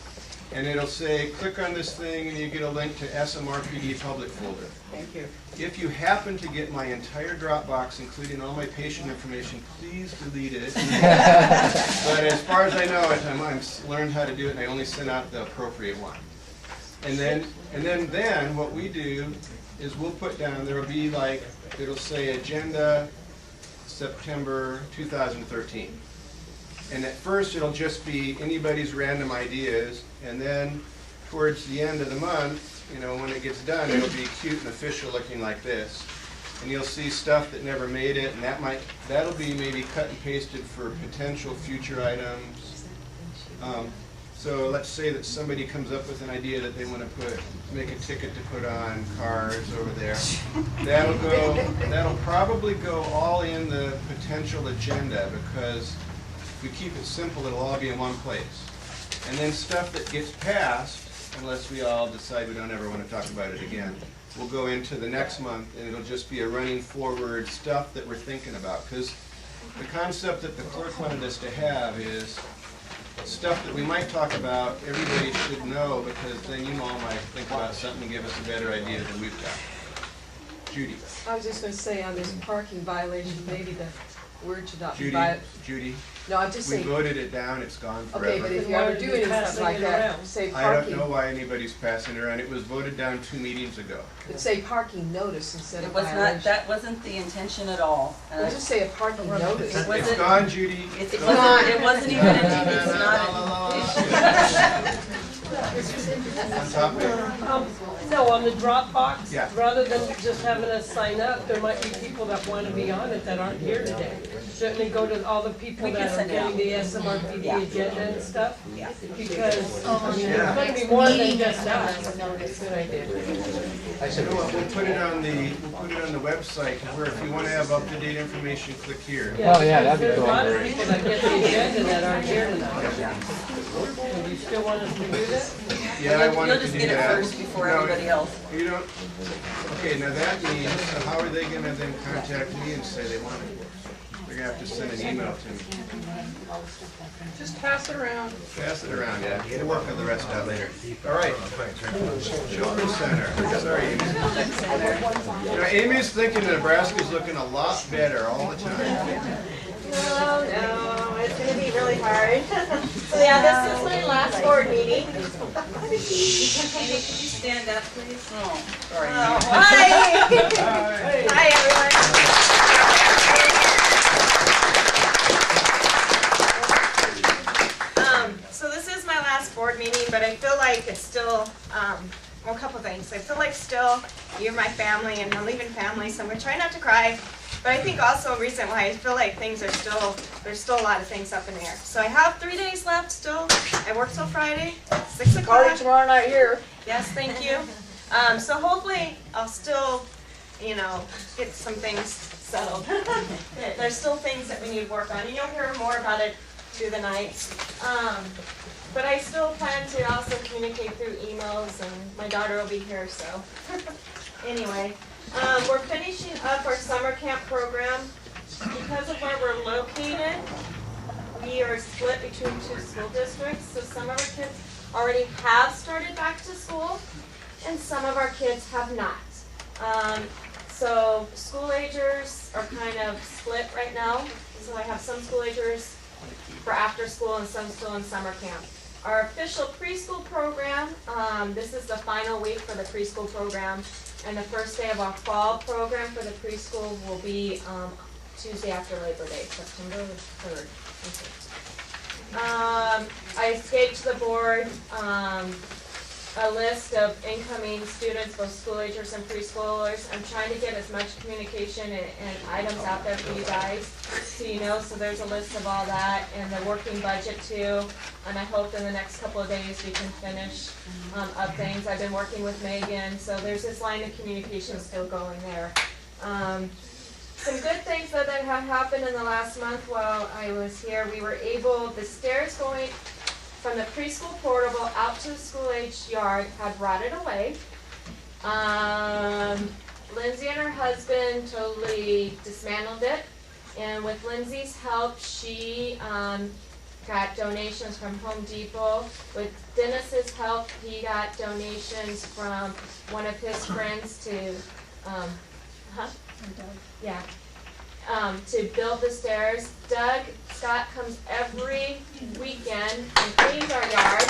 And it'll say, click on this thing, and you get a link to SMRPD public folder. Thank you. If you happen to get my entire Dropbox, including all my patient information, please delete it. But as far as I know, I've learned how to do it, and I only send out the appropriate one. And then what we do is we'll put down, there'll be like, it'll say agenda September 2013. And at first, it'll just be anybody's random ideas, and then towards the end of the month, when it gets done, it'll be cute and official looking like this. And you'll see stuff that never made it, and that'll be maybe cut and pasted for potential future items. So let's say that somebody comes up with an idea that they want to make a ticket to put on cars over there. That'll probably go all in the potential agenda, because if we keep it simple, it'll all be in one place. And then stuff that gets passed, unless we all decide we don't ever want to talk about it again, will go into the next month, and it'll just be a running forward stuff that we're thinking about. Because the concept that the clerk wanted us to have is stuff that we might talk about, everybody should know, because then you all might think about something and give us a better idea than we've got. Judy. I was just gonna say on this parking violation, maybe the word should not be Judy, No, I'm just we saying, voted it down, it's gone forever. okay, but if you ever do anything like that, say I don't parking, know why anybody's passing it around. It was voted down 2 meetings ago. but say parking notice instead It of was not, violation. that wasn't the intention at all. And Well, I- just say a parking notice. Was It's it- gone, Judy. It wasn't even an issue, it's not. On topic. No, on the Dropbox, Yeah. rather than just having us sign up, there might be people that want to be on it that aren't here today. Certainly go to all the people We can that are send it out. getting the SMRPD Yeah. agenda and stuff. Yeah. Because, I mean, Yeah. it's going to be more than Meeting just notice. us. Good idea. You know what, we'll put it on the website, where if you want to have up-to-date information, click here. Yeah, Oh, yeah, that'd be there's a cool. lot of people that get the agenda that aren't here tonight. Do you still want us to do that? Yeah, I You'll wanted to just do get it that. first before No, everybody else. You don't, okay, now that means, so how are they gonna then contact me and say they want it? They're gonna have to send an email to me. Just pass it around. Pass it around, yeah. We'll work on the rest out later. All right. Children's Center. Sorry, Amy. You know, Amy's thinking Nebraska's looking a lot better all the time. No, it's gonna be really hard. So yeah, this is my last board meeting. Amy, could you stand up, please? Oh, sorry. Hi! Hi, everyone. So this is my last board meeting, but I feel like it's still, well, a couple things. I feel like still you're my family and I'm leaving family, so I'm gonna try not to cry. But I think also a reason why I feel like things are still, there's still a lot of things up in the air. So I have 3 days left still. I work till Friday, 6 o'clock. Party tomorrow night here. Yes, thank you. So hopefully I'll still, get some things settled. There's still things that we need to work on, and you'll hear more about it through the night. But I still plan to also communicate through emails, and my daughter will be here, so. Anyway, we're finishing up our summer camp program. Because of where we're located, we are split between 2 school districts, so some of our kids already have started back to school, and some of our kids have not. So school agers are kind of split right now. So I have some school agers for after school and some still in summer camp. Our official preschool program, this is the final week for the preschool program, and the first day of our fall program for the preschool will be Tuesday after Labor Day, September 3rd. I gave to the board a list of incoming students, both school agers and preschoolers. I'm trying to get as much communication and items out there for you guys, so you know. So there's a list of all that, and the working budget too. And I hope in the next couple of days we can finish up things. I've been working with Megan, so there's this line of communication still going there. Some good things that have happened in the last month while I was here. We were able, the stairs going from the preschool portable out to the school age yard had rotted away. Lindsay and her husband totally dismantled it, and with Lindsay's help, she got donations from Home Depot. With Dennis's help, he got donations from one of his friends to, to build the stairs. Doug Scott comes every weekend and cleans our yard.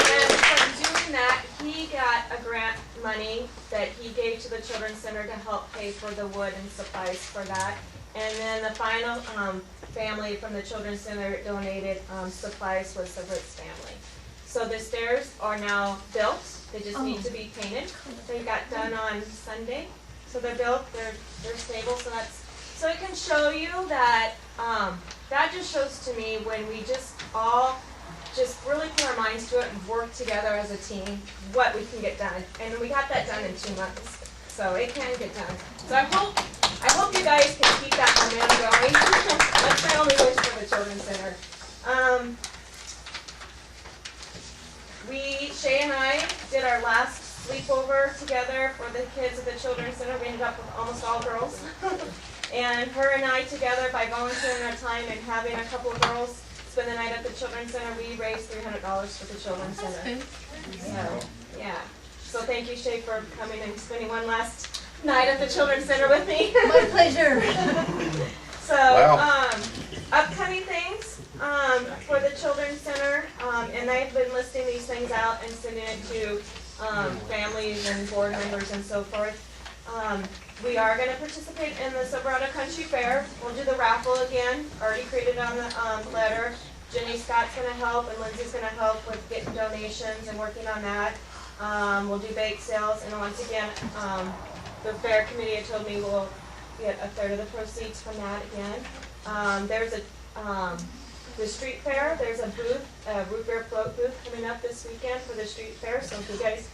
And from doing that, he got a grant money that he gave to the Children's Center to help pay for the wood and supplies for that. And then the final family from the Children's Center donated supplies was the Ritz family. So the stairs are now built. They just need to be painted. They got done on Sunday. So they're built, they're stable, so it can show you that, that just shows to me when we just all just really put our minds to it and work together as a team, what we can get done. And we got that done in 2 months, so it can get done. So I hope you guys can keep that momentum going. That's my only wish for the Children's Center. Shay and I did our last sleepover together for the kids at the Children's Center. We ended up with almost all girls. And her and I together, by volunteering our time and having a couple of girls spend the night at the Children's Center, we raised $300 for the Children's Center. So, yeah. So thank you, Shay, for coming and spending one last night at the Children's Center with me. My pleasure. So, upcoming things for the Children's Center, and I've been listing these things out and sending it to families and board members and so forth. We are going to participate in the Silverado Country Fair. We'll do the raffle again. Already created on the letter. Jenny Scott's going to help, and Lindsay's going to help with getting donations and working on that. We'll do bake sales, and once again, the fair committee had told me we'll get a third of the proceeds from that again. There's the street fair. There's a booth, a root beer float booth coming up this weekend for the street fair. So if you guys,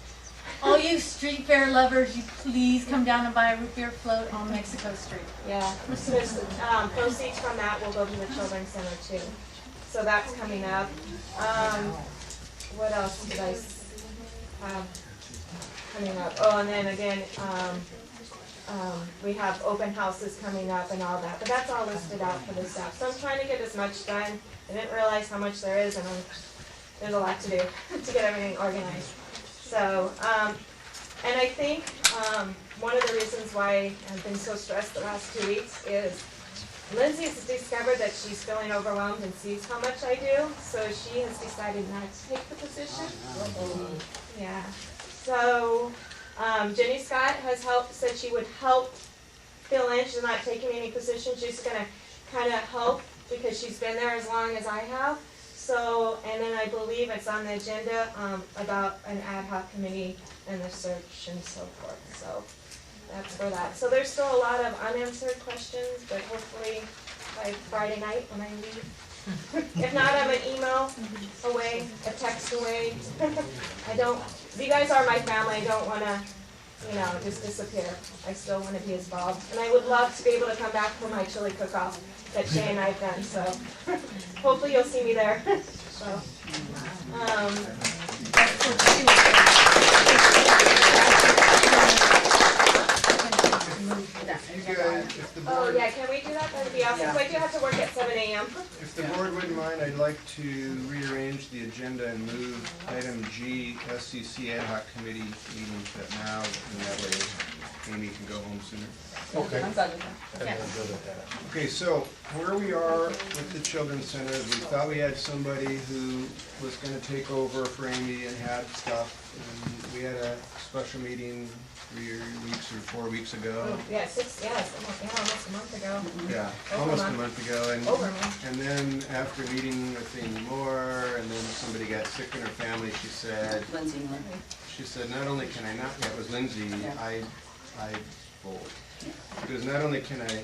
all you street fair lovers, you please come down and buy a root beer float on Mexico Street. Yeah, proceeds from that will go to the Children's Center too. So that's coming up. What else did I have coming up? Oh, and then again, we have open houses coming up and all that, but that's all listed out for the staff. So I'm trying to get as much done. I didn't realize how much there is, and there's a lot to do to get everything organized. So, and I think one of the reasons why I've been so stressed the last 2 weeks is Lindsay's discovered that she's feeling overwhelmed and sees how much I do, so she has decided not to take the position. Yeah. So, Jenny Scott has said she would help fill in. She's not taking any position. She's going to kind of help because she's been there as long as I have. So, and then I believe it's on the agenda about an ad hoc committee and the search and so forth. So that's for that. So there's still a lot of unanswered questions, but hopefully by Friday night when I leave. If not, I'm an email away, a text away. You guys are my family. I don't want to you know, just disappear. I still want to be involved. And I would love to be able to come back for my chili cook-off that Shay and I have done, so hopefully you'll see me there. So, oh yeah, can we do that? That'd be awesome, because I do have to work at 7 a.m. If the board wouldn't mind, I'd like to rearrange the agenda and move item G, SCC ad hoc committee meeting to now, and that way Amy can go home sooner. Okay. I'm done with that. Okay, so where we are with the Children's Center, we thought we had somebody who was gonna take over for Amy and had stuff. And we had a special meeting 3 weeks or 4 weeks ago. Yeah, almost a month ago. Yeah, almost a month ago. And then after meeting with Amy Moore, and then somebody got sick in her family, she said, not only can I not, that was Lindsay, I fold. Because not only can I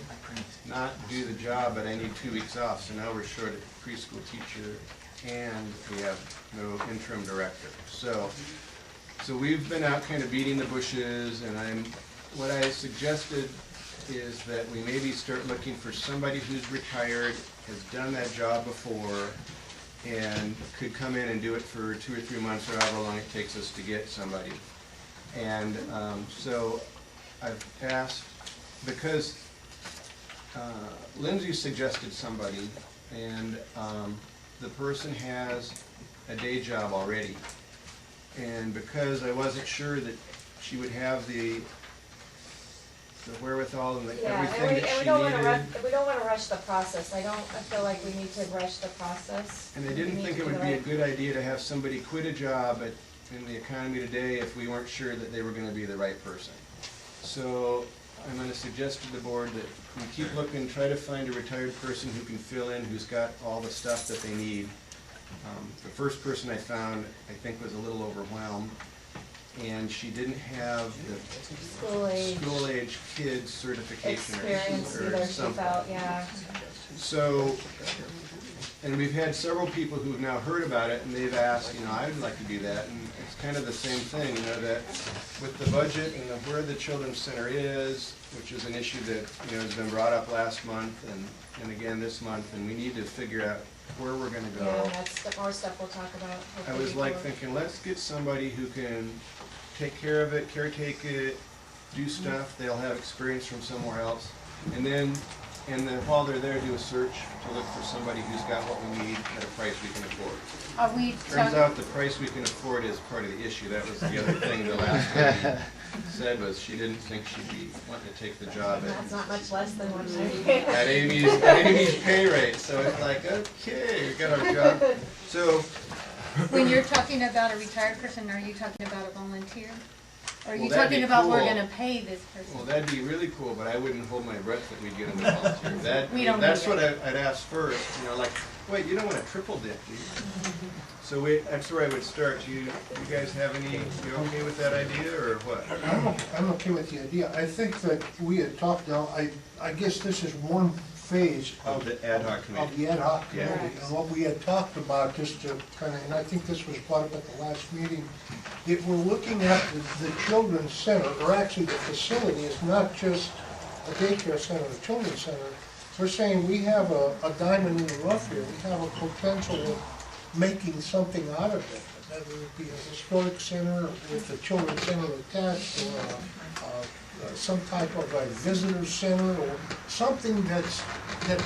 not do the job, but I need 2 weeks off, so now we're short a preschool teacher, and we have no interim director. So we've been out kind of beating the bushes, and what I suggested is that we maybe start looking for somebody who's retired, has done that job before, and could come in and do it for 2 or 3 months, or however long it takes us to get somebody. And so I've asked, because Lindsay suggested somebody, and the person has a day job already. And because I wasn't sure that she would have the wherewithal and everything that she needed. We don't want to rush the process. I feel like we need to rush the process. And I didn't think it would be a good idea to have somebody quit a job in the economy today if we weren't sure that they were going to be the right person. So I'm going to suggest to the board that we keep looking, try to find a retired person who can fill in, who's got all the stuff that they need. The first person I found, I think, was a little overwhelmed, and she didn't have the school-age kids certification or something. So, and we've had several people who've now heard about it, and they've asked, I would like to do that, and it's kind of the same thing, that with the budget and where the Children's Center is, which is an issue that, has been brought up last month and again this month, and we need to figure out where we're gonna go. Yeah, that's more stuff we'll talk about. I was thinking, let's get somebody who can take care of it, caretake it, do stuff, they'll have experience from somewhere else, and then while they're there, do a search to look for somebody who's got what we need at a price we can afford. Turns out the price we can afford is part of the issue. That was the other thing the last lady said, was she didn't think she'd be wanting to take the job That's not much less than what at Amy's pay rate. So it's like, okay, we got our job. So when you're talking about a retired person, are you talking about a volunteer? Or are you that'd talking be about we're cool. gonna pay this person? Well, that'd be really cool, but I wouldn't hold my breath that we'd get them to volunteer. That's need what I'd ask first, wait, you don't want to triple dip, do you? So that's where I would start. You guys have you okay with that idea, or what? I'm okay with the idea. I think that we had talked now, I guess this is one phase of the ad hoc committee. Of the ad hoc committee. And what we had talked about, just to kind of, and I think this was brought up at the last meeting, if we're looking at the Children's Center, or actually the facility is not just a daycare center, the Children's Center. We're saying we have a diamond in the rough here. We have a potential of making something out of it. That would be a historic center with the Children's Center attached, or some type of a visitor center, or something that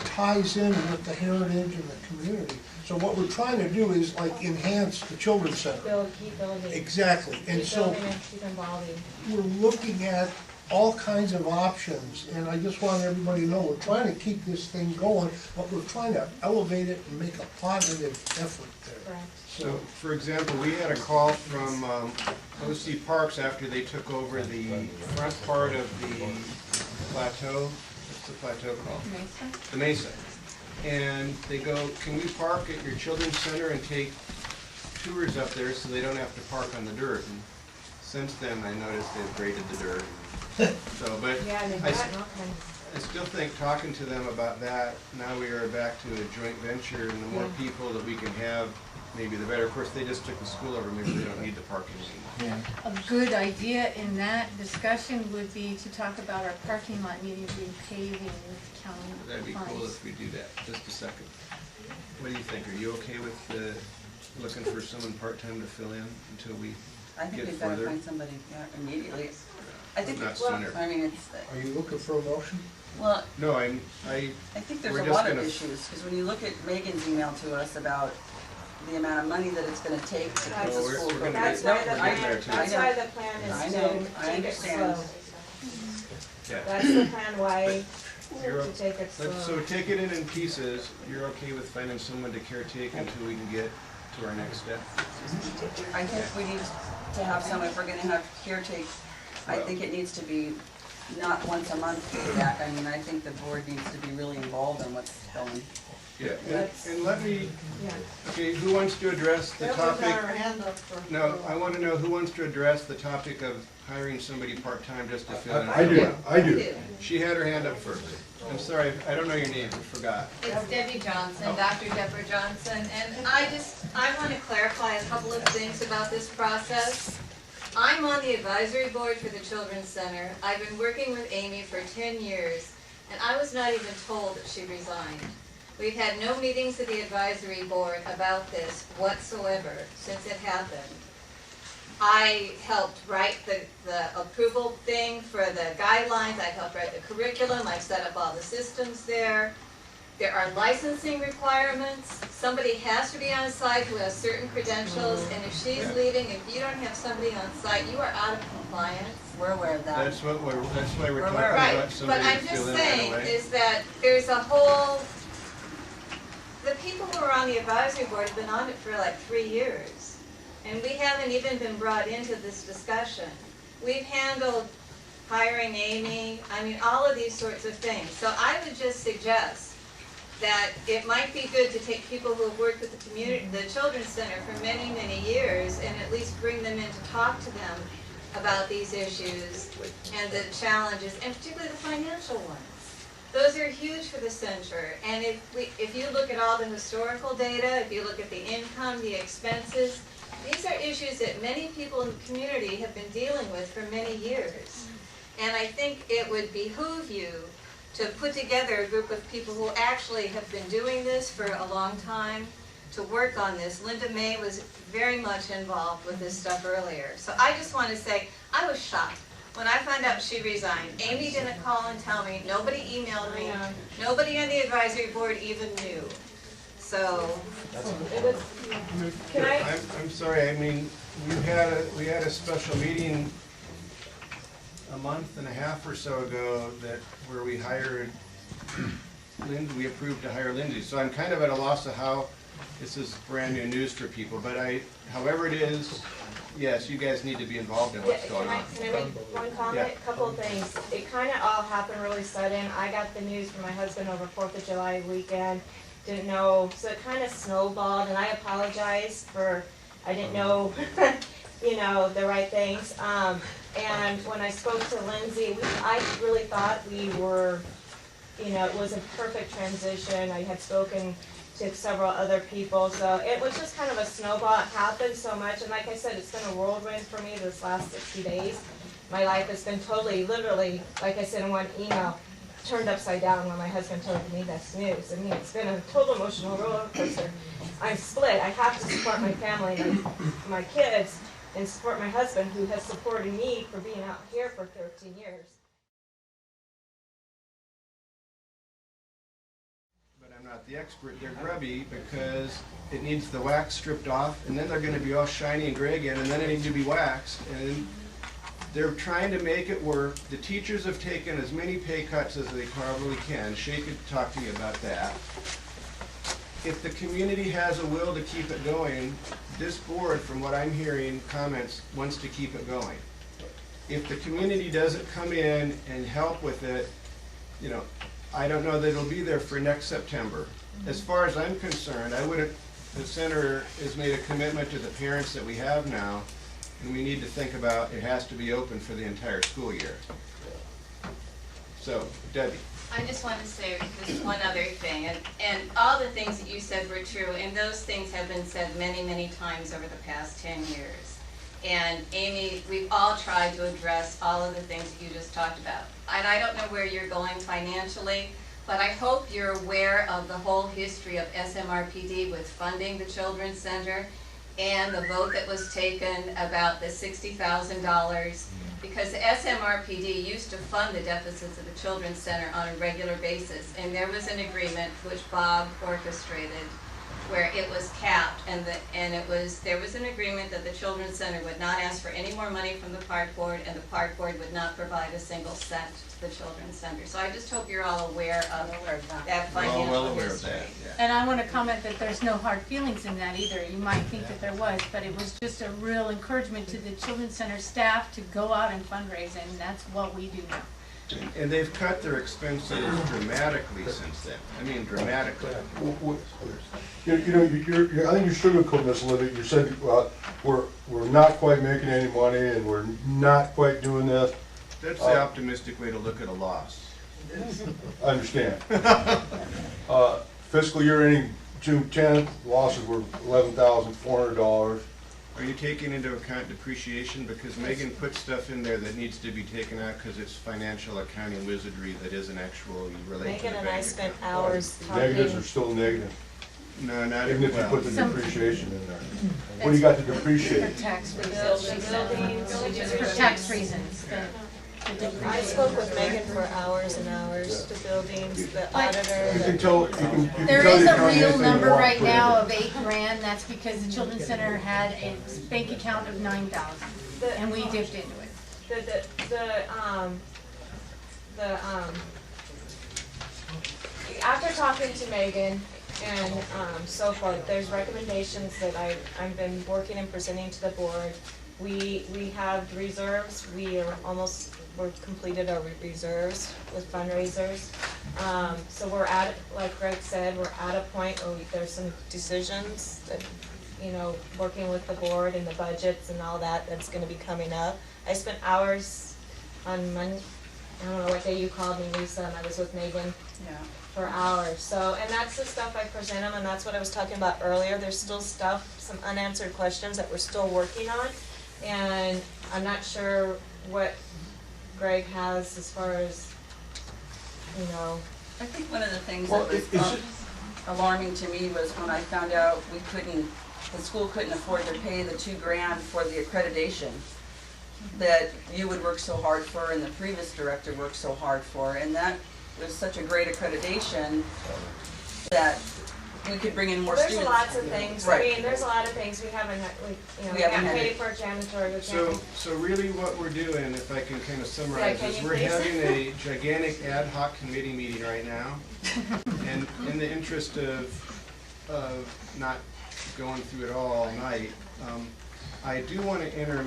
ties in with the heritage and the community. So what we're trying to do is enhance the Children's Center. Keep building. Exactly. And so keep evolving. we're looking at all kinds of options, and I just want everybody to know we're trying to keep this thing going, but we're trying to elevate it and make a positive effort there. Right. So, for example, we had a call from OC Parks after they took over the front part of the plateau. What's the plateau called? Mesa? The Mesa. And they go, can we park at your Children's Center and take tours up there so they don't have to park on the dirt? And since then, I noticed they've graded the dirt. So, but I still think talking to them about that, now we are back to a joint venture, and the more people that we can have maybe the better. Of course, they just took the school over, maybe they don't need the parking. A good idea in that discussion would be to talk about our parking lot needing to be paving with county That'd be cool funds. if we do that. Just a second. What do you think? Are you okay with looking for someone part-time to fill in until we I think get we've gotta further? find somebody, yeah, immediately. I think, Not well, sooner. I mean, it's, Are you looking for a motion? well, No, I think there's we're a just lot of gonna- issues, because when you look at Megan's email to us about the amount of money that it's gonna take to keep the Well, we're school gonna going. get- That's why the we're getting there plan, too. that's I know. why the plan I is know, to I take it understand. slow. Yeah. That's the plan, why You're to take it slow. So take it in pieces. You're okay with finding someone to caretake until we can get to our next step? I think we need to have some, if we're gonna have caretake, I think it needs to be not once a month feedback. I mean, I think the board needs to be really involved in what's going. Yeah, and let me, Yeah. okay, who wants to address the That was topic? our hand up for. No, I want to know who wants to address the topic of hiring somebody part-time just to fill in. I do. She had her hand up first. I'm sorry, I don't know your name, I forgot. It's Debbie Johnson, Dr. Deborah Johnson, and I want to clarify a couple of things about this process. I'm on the advisory board for the Children's Center. I've been working with Amy for 10 years, and I was not even told that she resigned. We've had no meetings of the advisory board about this whatsoever since it happened. I helped write the approval thing for the guidelines, I helped write the curriculum, I set up all the systems there. There are licensing requirements, somebody has to be on site who has certain credentials, and if she's leaving, if you don't have somebody on site, you are out of compliance. We're aware of that. That's why we're talking Right, about but somebody I'm to just fill in right saying away. is that there's a whole, the people who are on the advisory board have been on it for like 3 years. And we haven't even been brought into this discussion. We've handled hiring Amy, I mean, all of these sorts of things. So I would just suggest that it might be good to take people who have worked with the community, the Children's Center for many, many years, and at least bring them in to talk to them about these issues and the challenges, and particularly the financial ones. Those are huge for the center, and if you look at all the historical data, if you look at the income, the expenses, these are issues that many people in the community have been dealing with for many years. And I think it would behoove you to put together a group of people who actually have been doing this for a long time, to work on this. Linda May was very much involved with this stuff earlier. So I just want to say, I was shocked when I found out she resigned. Amy didn't call and tell me, nobody emailed me, nobody on the advisory board even knew. So, Can I? I'm sorry, I mean, we had a special meeting a month and a half or so ago where we hired Lindsay, we approved to hire Lindsay. So I'm kind of at a loss of how this is brand new news for people, but however it is, yes, you guys need to be involved in what's going on. Can I make one comment? Yeah. Couple of things. It kind of all happened really sudden. I got the news from my husband over 4th of July weekend. Didn't know, so it kind of snowballed, and I apologize for, I didn't know, the right things. And when I spoke to Lindsay, I really thought we were, it was a perfect transition. I had spoken to several other people, so it was just kind of a snowball. It happened so much, and like I said, it's been a whirlwind for me this last 60 days. My life has been totally, literally, like I said in one email, turned upside down when my husband told me this news. I mean, it's been a total emotional roller coaster. I'm split. I have to support my family and my kids and support my husband, who has supported me for being out here for 13 years. But I'm not the expert. They're grubby because it needs the wax stripped off, and then they're going to be all shiny and gray again, and then it needs to be waxed. And they're trying to make it work. The teachers have taken as many pay cuts as they probably can. Shay could talk to you about that. If the community has a will to keep it going, this board, from what I'm hearing, comments, wants to keep it going. If the community doesn't come in and help with it, I don't know that it'll be there for next September. As far as I'm concerned, the center has made a commitment to the parents that we have now, and we need to think about, it has to be open for the entire school year. So, Debbie. I just want to say just one other thing, and all the things that you said were true, and those things have been said many, many times over the past 10 years. And Amy, we've all tried to address all of the things that you just talked about. And I don't know where you're going financially, but I hope you're aware of the whole history of SMRPD with funding the Children's Center and the vote that was taken about the $60,000. Because the SMRPD used to fund the deficits of the Children's Center on a regular basis, and there was an agreement which Bob orchestrated where it was capped, and there was an agreement that the Children's Center would not ask for any more money from the park board, and the park board would not provide a single cent to the Children's Center. So I just hope you're all aware of that financial well aware of history. that, yeah. And I want to comment that there's no hard feelings in that either. You might think that there was, but it was just a real encouragement to the Children's Center staff to go out and fundraise, and that's what we do now. And they've cut their expenses dramatically since then. I mean, dramatically. I think you're sugarcoating this a little bit. You said, we're not quite making any money and we're not quite doing this. That's the optimistic way to look at a loss. I understand. Fiscal year ending June 10th, losses were $11,400. Are you taking into account depreciation? Because Megan put stuff in there that needs to be taken out because it's financial accounting wizardry that isn't actually related to the Megan and I bank spent account. hours Negatives talking. are still negative, No, not even if you well. put the depreciation in there. What do you got to depreciate? For tax reasons. Buildings. For tax reasons. I spoke with Megan for hours and hours, the buildings, the auditor. You can tell, you can There tell is the a county real anything you number want right for it. now of $8,000. That's because the Children's Center had a bank account of $9,000, and we dipped into it. After talking to Megan and so forth, there's recommendations that I've been working and presenting to the board. We have reserves. We're completed our reserves with fundraisers. So we're at, like Greg said, we're at a point where there's some decisions that, working with the board and the budgets and all that, that's gonna be coming up. I spent hours on Monday, I don't know what day you called me, Lisa, and I was with Megan for hours. So, and that's the stuff I present them, and that's what I was talking about earlier. There's still stuff, some unanswered questions that we're still working on. And I'm not sure what Greg has as far as, I think one of the things that was alarming to me was when I found out the school couldn't afford to pay the $2,000 for the accreditation that you would work so hard for and the previous director worked so hard for. And that was such a great accreditation that we could bring in more students. There's lots of things. Right. I mean, there's a lot of things we haven't paid for janitorial. So really what we're doing, if I can kind of summarize, Yeah, is can you we're please? having a gigantic ad hoc committee meeting right now. And in the interest of not going through it all night, I do want to enter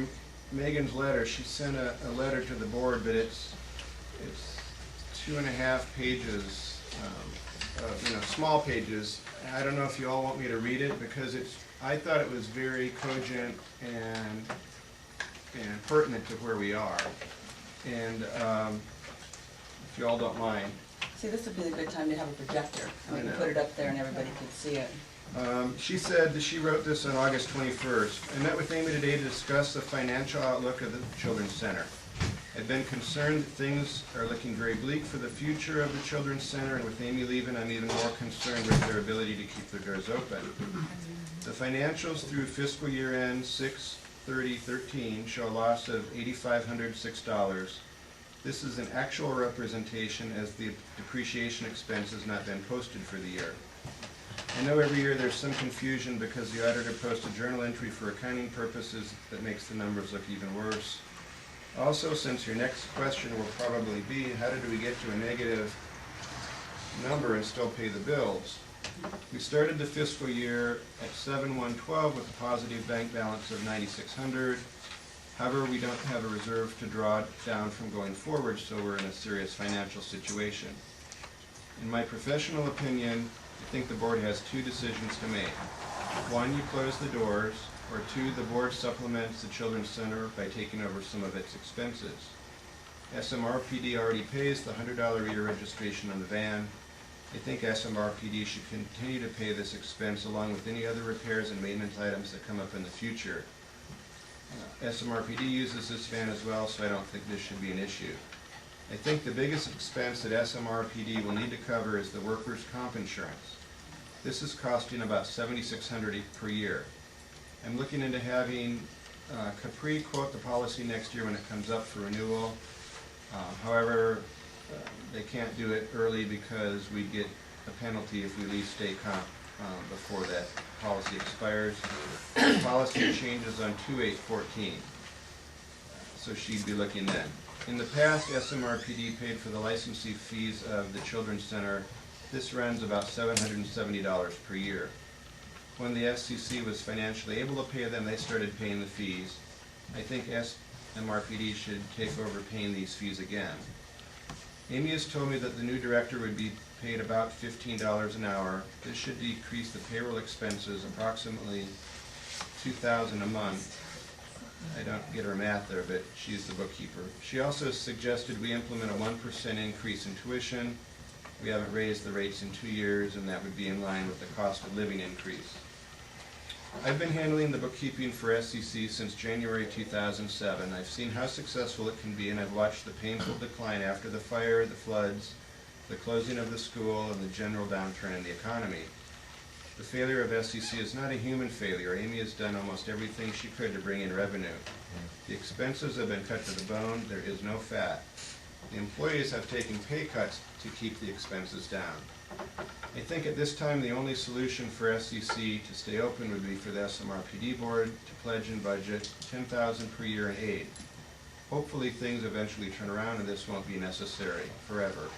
Megan's letter. She sent a letter to the board, but it's 2.5 pages, small pages. I don't know if you all want me to read it because I thought it was very cogent and pertinent to where we are. And if you all don't mind. See, this would be a good time to have a projector. We I can know. put it up there and everybody could see it. She said that she wrote this on August 21st. I met with Amy today to discuss the financial outlook of the Children's Center. I've been concerned that things are looking very bleak for the future of the Children's Center, and with Amy leaving, I'm even more concerned with their ability to keep their doors open. The financials through fiscal year end 6/30/13 show a loss of $8,506. This is an actual representation as the depreciation expense has not been posted for the year. I know every year there's some confusion because the auditor posts a journal entry for accounting purposes that makes the numbers look even worse. Also, since your next question will probably be, how did we get to a negative number and still pay the bills? We started the fiscal year at 7/1/12 with a positive bank balance of $9,600. However, we don't have a reserve to draw down from going forward, so we're in a serious financial situation. In my professional opinion, I think the board has two decisions to make. One, you close the doors, or two, the board supplements the Children's Center by taking over some of its expenses. SMRPD already pays the $100 a year registration on the van. I think SMRPD should continue to pay this expense along with any other repairs and maintenance items that come up in the future. SMRPD uses this van as well, so I don't think this should be an issue. I think the biggest expense that SMRPD will need to cover is the workers' comp insurance. This is costing about $7,600 per year. I'm looking into having Capri quote the policy next year when it comes up for renewal. However, they can't do it early because we get a penalty if we leave state comp before that policy expires. The policy changes on 2/8/14, so she'd be looking then. In the past, SMRPD paid for the licensing fees of the Children's Center. This runs about $770 per year. When the SCC was financially able to pay them, they started paying the fees. I think SMRPD should take over paying these fees again. Amy has told me that the new director would be paid about $15 an hour. This should decrease the payroll expenses approximately $2,000 a month. I don't get her math there, but she's the bookkeeper. She also suggested we implement a 1% increase in tuition. We haven't raised the rates in 2 years, and that would be in line with the cost of living increase. I've been handling the bookkeeping for SCC since January 2007. I've seen how successful it can be, and I've watched the painful decline after the fire, the floods, the closing of the school, and the general downturn in the economy. The failure of SCC is not a human failure. Amy has done almost everything she could to bring in revenue. The expenses have been cut to the bone. There is no fat. The employees have taken pay cuts to keep the expenses down. I think at this time the only solution for SCC to stay open would be for the SMRPD board to pledge and budget $10,000 per year in aid. Hopefully things eventually turn around and this won't be necessary forever.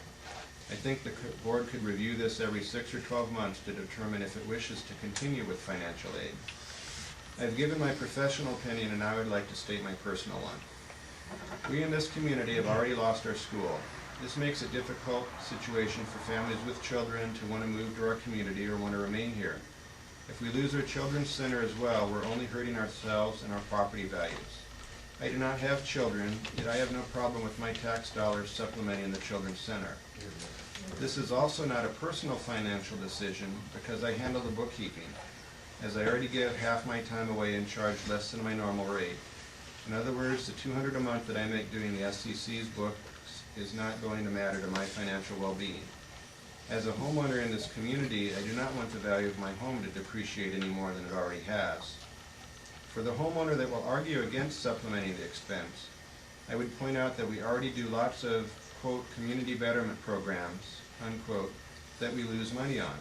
I think the board could review this every 6 or 12 months to determine if it wishes to continue with financial aid. I've given my professional opinion, and I would like to state my personal one. We in this community have already lost our school. This makes a difficult situation for families with children to want to move to our community or want to remain here. If we lose our children's center as well, we're only hurting ourselves and our property values. I do not have children, yet I have no problem with my tax dollars supplementing the children's center. This is also not a personal financial decision because I handle the bookkeeping, as I already give half my time away and charge less than my normal rate. In other words, the $200 a month that I make doing the SCC's books is not going to matter to my financial well-being. As a homeowner in this community, I do not want the value of my home to depreciate any more than it already has. For the homeowner that will argue against supplementing the expense, I would point out that we already do lots of, quote, community betterment programs, unquote, that we lose money on.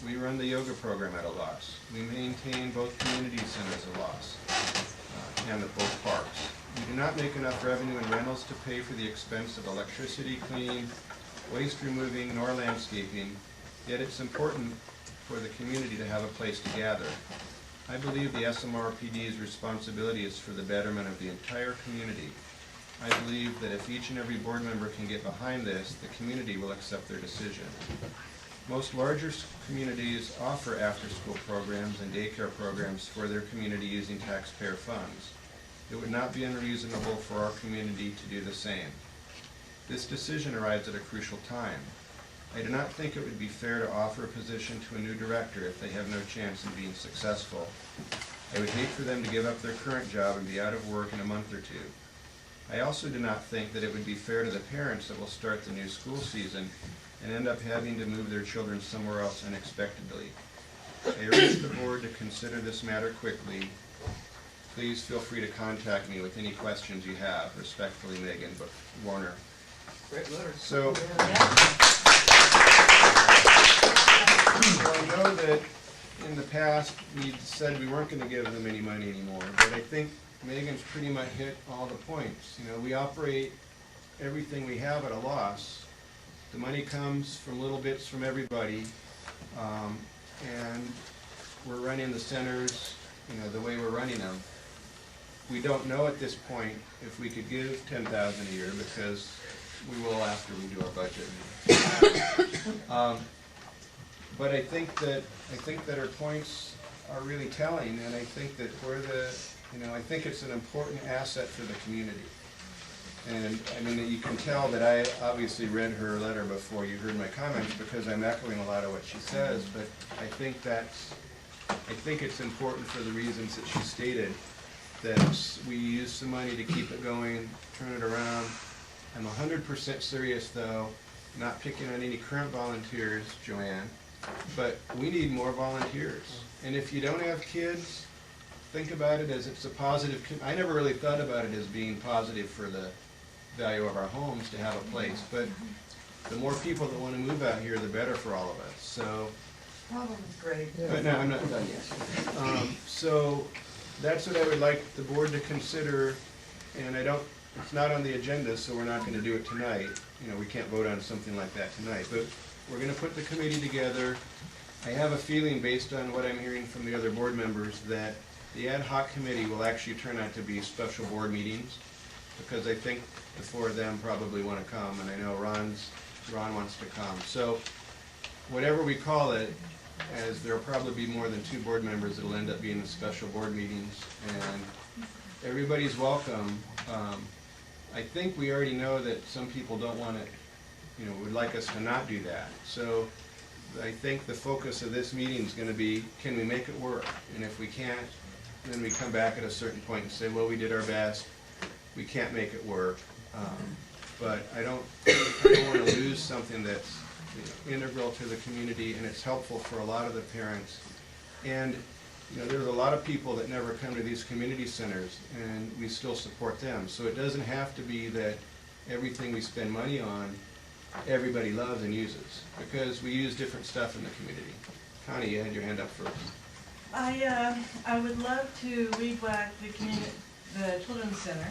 We run the yoga program at a loss. We maintain both community centers at a loss, and at both parks. We do not make enough revenue in rentals to pay for the expense of electricity, cleaning, waste removing, nor landscaping, yet it's important for the community to have a place to gather. I believe the SMRPD's responsibility is for the betterment of the entire community. I believe that if each and every board member can get behind this, the community will accept their decision. Most larger communities offer after-school programs and daycare programs for their community using taxpayer funds. It would not be unreasonable for our community to do the same. This decision arrives at a crucial time. I do not think it would be fair to offer a position to a new director if they have no chance of being successful. I would hate for them to give up their current job and be out of work in a month or two. I also do not think that it would be fair to the parents that will start the new school season and end up having to move their children somewhere else unexpectedly. I urge the board to consider this matter quickly. Please feel free to contact me with any questions you have. Respectfully, Megan Warner. Great letter. So I know that in the past we said we weren't going to give them any money anymore, but I think Megan's pretty much hit all the points. You know, we operate everything we have at a loss. The money comes from little bits from everybody, and we're running the centers, you know, the way we're running them. We don't know at this point if we could give $10,000 a year because we will after we do our budget. But I think that her points are really telling, and I think that we're the, you know, I think it's an important asset for the community. And I mean, you can tell that I obviously read her letter before you heard my comments, because I'm echoing a lot of what she says, but I think it's important for the reasons that she stated, that we use some money to keep it going, turn it around. I'm 100% serious though, not picking on any current volunteers, Joanne, but we need more volunteers. And if you don't have kids, think about it as it's a positive, I never really thought about it as being positive for the value of our homes to have a place, but the more people that want to move out here, the better for all of us. So, Problem is great. but no, I'm not done yet. So that's what I would like the board to consider, and it's not on the agenda, so we're not going to do it tonight. You know, we can't vote on something like that tonight, but we're going to put the committee together. I have a feeling, based on what I'm hearing from the other board members, that the ad hoc committee will actually turn out to be special board meetings, because I think the four of them probably want to come, and I know Ron wants to come. So whatever we call it, as there'll probably be more than 2 board members that'll end up being in special board meetings, and everybody's welcome. I think we already know that some people don't want to, would like us to not do that. So I think the focus of this meeting is going to be, can we make it work? And if we can't, then we come back at a certain point and say, well, we did our best. We can't make it work. But I don't want to lose something that's integral to the community, and it's helpful for a lot of the parents. And there's a lot of people that never come to these community centers, and we still support them. So it doesn't have to be that everything we spend money on, everybody loves and uses, because we use different stuff in the community. Connie, you had your hand up first. I would love to weed whack the children's center,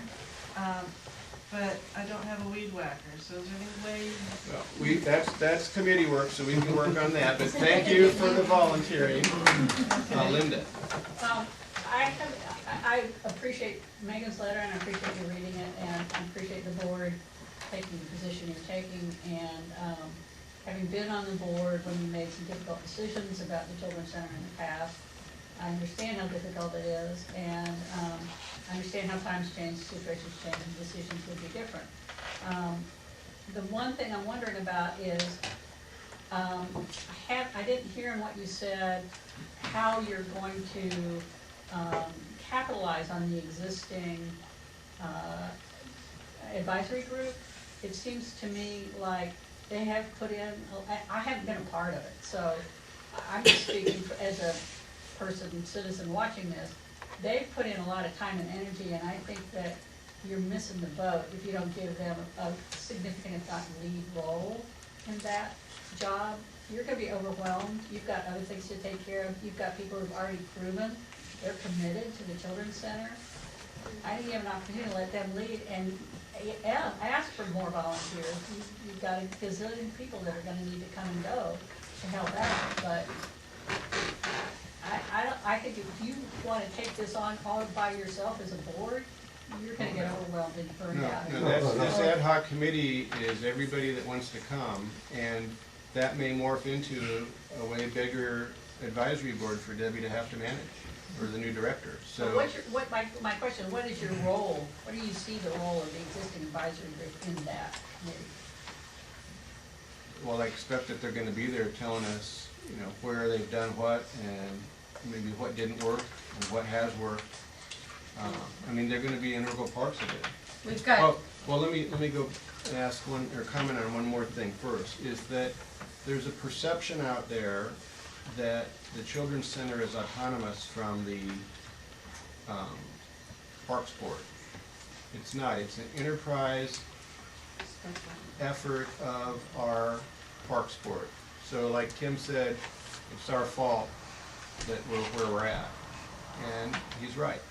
but I don't have a weed whacker, so is there any way? Well, that's committee work, so we can work on that, but thank you for the volunteering. Linda. I appreciate Megan's letter, and I appreciate you reading it, and I appreciate the board taking the position you're taking, and having been on the board when you made some difficult decisions about the children's center in the past, I understand how difficult it is, and I understand how times change, situations change, and decisions would be different. The one thing I'm wondering about is, I didn't hear in what you said how you're going to capitalize on the existing advisory group. It seems to me like they have put in, I haven't been a part of it, so I'm just speaking as a citizen watching this. They've put in a lot of time and energy, and I think that you're missing the boat if you don't give them a significant, if not lead role in that job. You're going to be overwhelmed. You've got other things to take care of. You've got people who've already proven they're committed to the Children's Center. I think you have an opportunity to let them lead and ask for more volunteers. You've got a gazillion people that are going to need to come and go to help out, but I think if you want to take this on all by yourself as a board, you're going to get overwhelmed and burned out. No, this ad hoc committee is everybody that wants to come, and that may morph into a way bigger advisory board for Debbie to have to manage, or the new director. So my question, what is your role? What do you see the role of the existing advisory group in that committee? Well, I expect that they're going to be there telling us, where they've done what, and maybe what didn't work, and what has worked. I mean, they're going to be integral parts of it. We've got. Well, let me go and ask comment on one more thing first. Is that there's a perception out there that the Children's Center is autonomous from the Parks Board. It's not. It's an enterprise effort of our Parks Board. So like Kim said, it's our fault that we're where we're at. And he's right.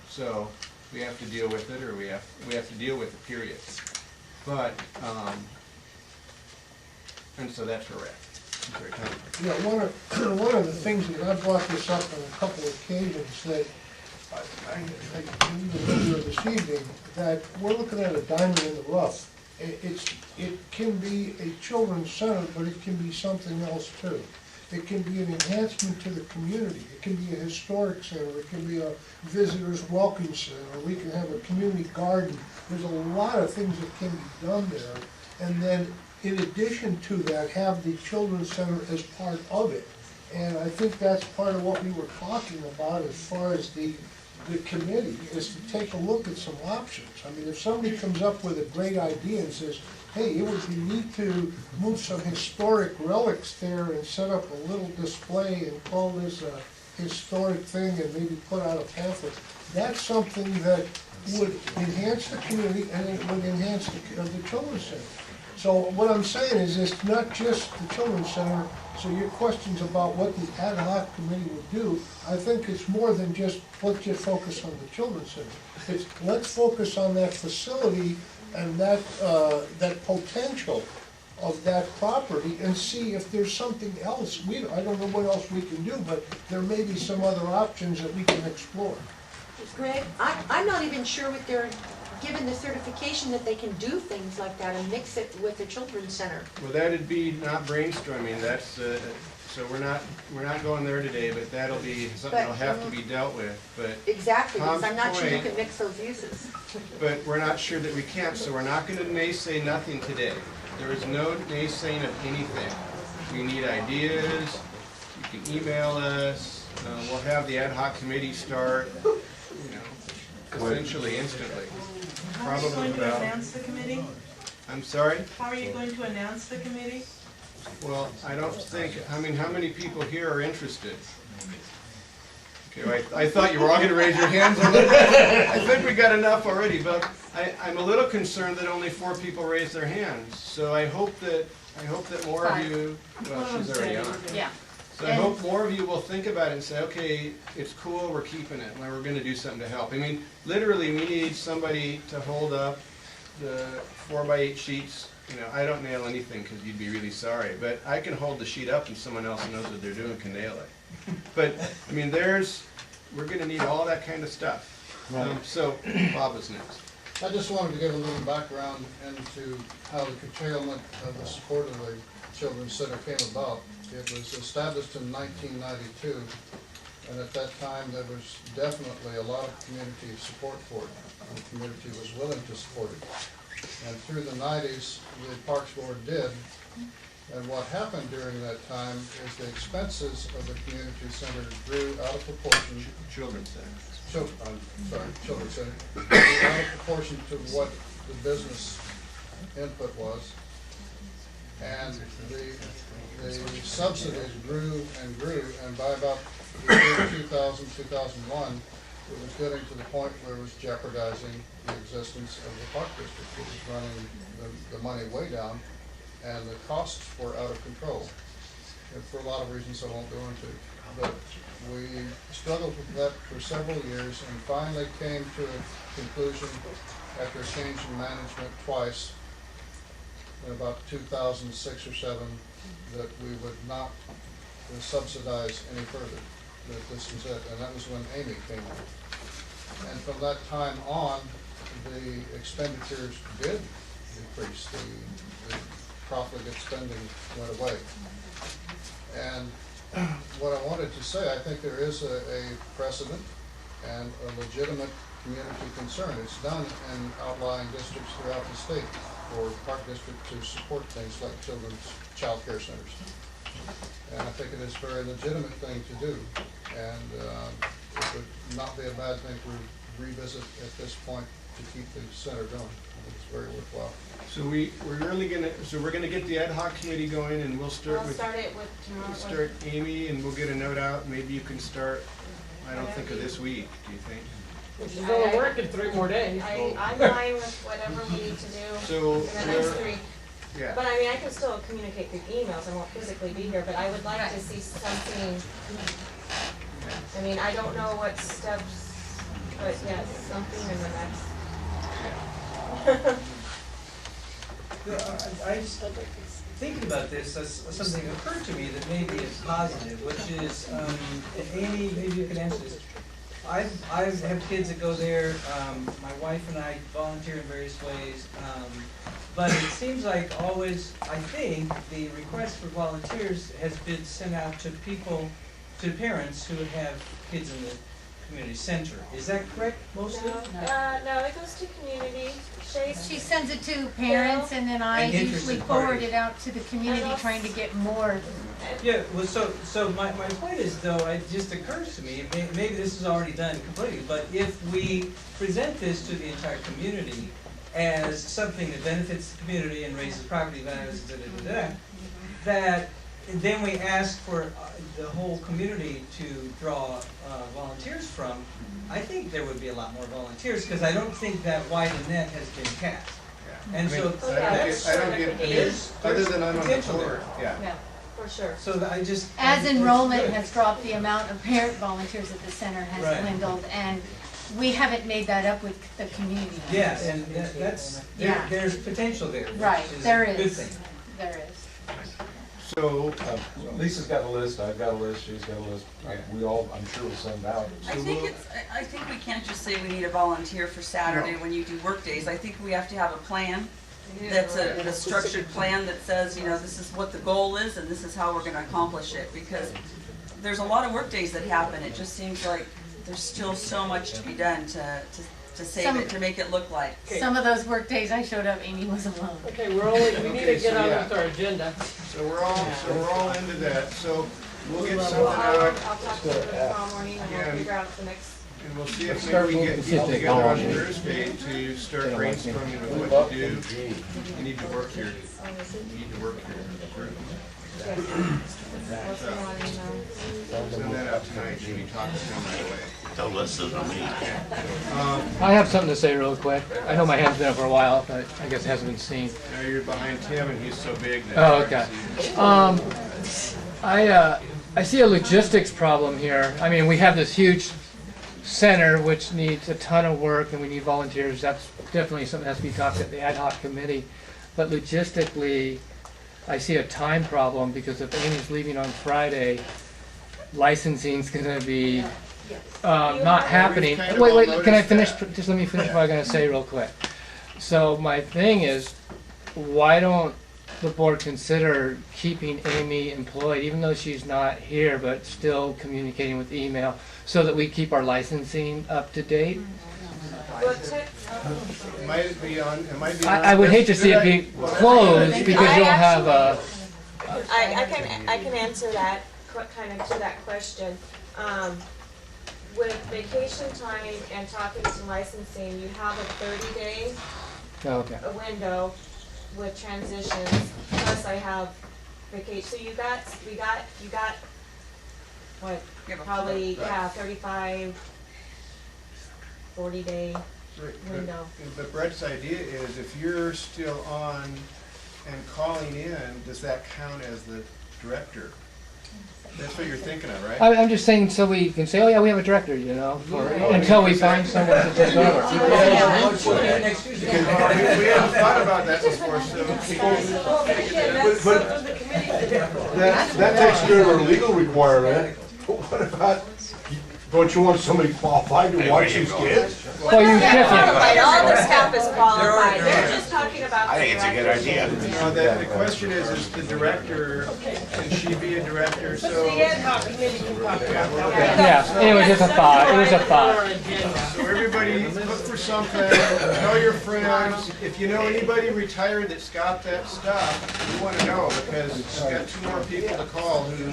So we have to deal with it, or we have to deal with it, period. But, and so that's where we're at. Yeah, one of the things that I brought this up on a couple of occasions, that I even earlier this evening, that we're looking at a diamond in the rough. It can be a children's center, but it can be something else too. It can be an enhancement to the community. It can be a historic center. It can be a visitor's welcome center. We can have a community garden. There's a lot of things that can be done there. And then, in addition to that, have the children's center as part of it. And I think that's part of what we were talking about as far as the committee, is to take a look at some options. I mean, if somebody comes up with a great idea and says, hey, it would be neat to move some historic relics there and set up a little display and call this a historic thing and maybe put out a pamphlet, that's something that would enhance the community and it would enhance the children's center. So what I'm saying is it's not just the children's center, so your questions about what the ad hoc committee would do, I think it's more than just, let's just focus on the children's center. It's, let's focus on that facility and that potential of that property and see if there's something else. I don't know what else we can do, but there may be some other options that we can explore. Greg, I'm not even sure what they're given the certification that they can do things like that and mix it with the children's center. Well, that'd be not brainstorming, that's, so we're not going there today, but that'll be something that'll have to be dealt with, but. Exactly, because I'm not sure you Tom's can mix those uses. But we're not sure that we can, so we're not gonna naysay nothing today. There is no naysaying of anything. We need ideas, you can email us, we'll have the ad hoc committee start, essentially instantly. How are you going to announce the committee? I'm sorry? How are you going to announce the committee? Well, I don't think, I mean, how many people here are interested? Okay, I thought you were all gonna raise your hands on that. I think we got enough already, but I'm a little concerned that only 4 people raised their hands. So I hope that more of you, well, she's already on. Yeah. So I hope more of you will think about it and say, okay, it's cool, we're keeping it, and we're gonna do something to help. I mean, literally, we need somebody to hold up the 4x8 sheets. I don't nail anything because you'd be really sorry, but I can hold the sheet up and someone else who knows what they're doing can nail it. But, I mean, we're gonna need all that kind of stuff. So, Bob is next. I just wanted to give a little background into how the curtailment of the support of the Children's Center came about. It was established in 1992, and at that time there was definitely a lot of community support for it. The community was willing to support it. And through the 90s, the Parks Board did. And what happened during that time is the expenses of the community center grew out of proportion. Children's Center. Children's Center. Grew out of proportion to what the business input was. And the subsidies grew and grew, and by about the year 2000, 2001, it was getting to the point where it was jeopardizing the existence of the park district. It was running the money way down, and the costs were out of control. And for a lot of reasons I won't go into. But we struggled with that for several years and finally came to a conclusion after a change in management twice in about 2006 or 7 that we would not subsidize any further, that this was it, and that was when Amy came in. And from that time on, the expenditures did decrease, the profligate spending went away. And what I wanted to say, I think there is a precedent and a legitimate community concern. It's done in outlying districts throughout the state for park district to support things like children's child care centers. And I think it is a very legitimate thing to do. And it would not be a bad thing to revisit at this point to keep the center going. I think it's very worthwhile. So we're gonna get the ad hoc committee going, and we'll start with. I'll start it with tomorrow. We'll start Amy, and we'll get a note out. Maybe you can start. I don't think of this week. Do you think? She's gonna work in 3 more days. I'm fine with whatever we need to do So in the next 3. Yeah. But I mean, I can still communicate through emails. I won't physically be here, but I would like to see something. I mean, I don't know what steps, but yes, something in the next. I just, thinking about this, something occurred to me that maybe is positive, which is, and Amy, maybe you can answer this. I have kids that go there, my wife and I volunteer in various ways, but it seems like always, I think, the request for volunteers has been sent out to people, to parents who have kids in the community center. Is that correct, mostly? No, it goes to community. She sends it to parents and then I And usually interested forward parties. it out to the community trying to get more. Yeah, well, so my point is though, it just occurs to me, maybe this is already done completely, but if we present this to the entire community as something that benefits the community and raises property values, that then we ask for the whole community to draw volunteers from, I think there would be a lot more volunteers, because I don't think that wide a net has been cast. And I mean, so that's, I don't get, other than I'm on the potential board, there. yeah. For sure. So that I just. As it's enrollment good. has dropped, the amount of parent volunteers at the center has Right. dwindled, and we haven't made that up with the community. Yeah, and that's, Yeah. there's potential there, which Right, is there a good is. thing. There is. So, Lisa's got a list, I've got a list, she's got a list, we all, I'm sure will send out. I think we can't just say we need a volunteer for Saturday when you do work days. I think we have to have a plan. That's a structured plan that says, you know, this is what the goal is and this is how we're gonna accomplish it. Because there's a lot of work days that happen. It just seems like there's still so much to be done to save it, to make it look like. Some of those work days I showed up, Amy was alone. Okay, we need to get on with our agenda. So we're all into that, so we'll get something I'll out, talk to them tomorrow morning and we'll and figure out the next. and we'll see if maybe we can get people together on Thursday to start brainstorming with what to do. You need to work here, you need to work here. Send that out tonight, should we talk to them right away? Don't listen to me. I have something to say real quick. I know my hand's been up for a while, but I guess it hasn't been seen. Now you're behind Tim and he's so big that. Oh, okay. I see a logistics problem here. I mean, we have this huge center which needs a ton of work and we need volunteers. That's definitely something that has to be talked at the ad hoc committee. But logistically, I see a time problem because if Amy's leaving on Friday, licensing's gonna be not happening. Wait, can I finish? Just let me finish what I'm gonna say real quick. So my thing is, why don't the board consider keeping Amy employed, even though she's not here, but still communicating with email, so that we keep our licensing up to date? It might be on. I would hate to see it be closed because you'll have a. I can answer that, kind of to that question. With vacation time and talking to licensing, you have a 30-day window with transitions, plus I have vacation, so you got, what, probably, 35, 40-day window. But Brett's idea is if you're still on and calling in, does that count as the director? That's what you're thinking of, right? I'm just saying so we can say, oh yeah, we have a director, you know, until we find someone to take over. We haven't thought about that before, so. That takes care of our legal requirement. What about, don't you want somebody qualified to watch these kids? Well, you Qualified. All the staff is qualified, they're just talking about the I think it's a good idea. No, the question is the director, can she be a director, so. The ad hoc committee can talk about that. Yeah, it was just a thought, it was a thought. So everybody, look for something, tell your friends, if you know anybody retired that's got that stuff, we wanna know, because we've got 2 more people to call who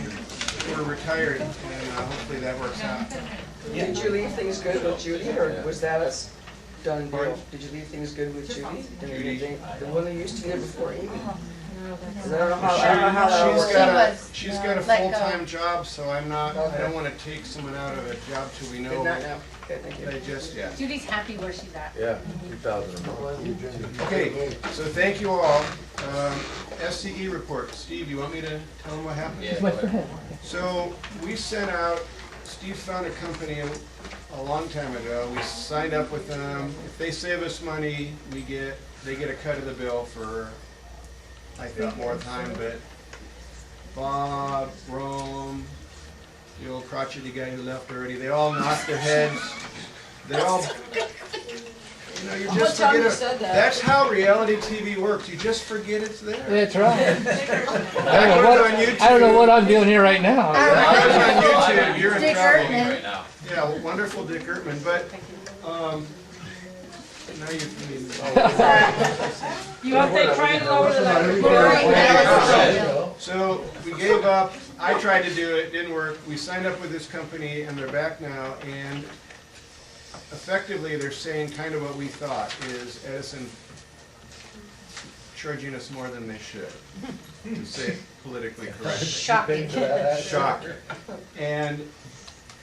are retired, and hopefully that works out. Did you leave things good with Judy, or was that a done deal? Did you leave things good with Judy? The one that used to be there before Amy? I don't know how that works. She's got a full-time job, so I don't wanna take someone out of a job till we know. Okay, thank you. They just, yeah. Judy's happy where she's at. Yeah, 2000. Okay, so thank you all. SCE report. Steve, you want me to tell them what happened? Yeah. So we sent out, Steve found a company a long time ago. We signed up with them. If they save us money, they get a cut of the bill for, I think, more time, but Bob, Rome, the old crotchety guy who left already, they all knocked their heads. They all, you know, you just I'll tell forget you it. said that. That's how reality TV works. You just forget it's there. That's right. That goes on YouTube. I don't know what I'm doing here right now. That goes on YouTube. You're in Dick trouble. Ertman. Right now. Yeah, wonderful Dick Ertman, but, now you mean. You up there crying over the So we gave up. I tried to do it, didn't work. We signed up with this company and they're back now, and effectively they're saying kind of what we thought is Edison charging us more than they should, to say it politically correctly. Shocking. Shocking. And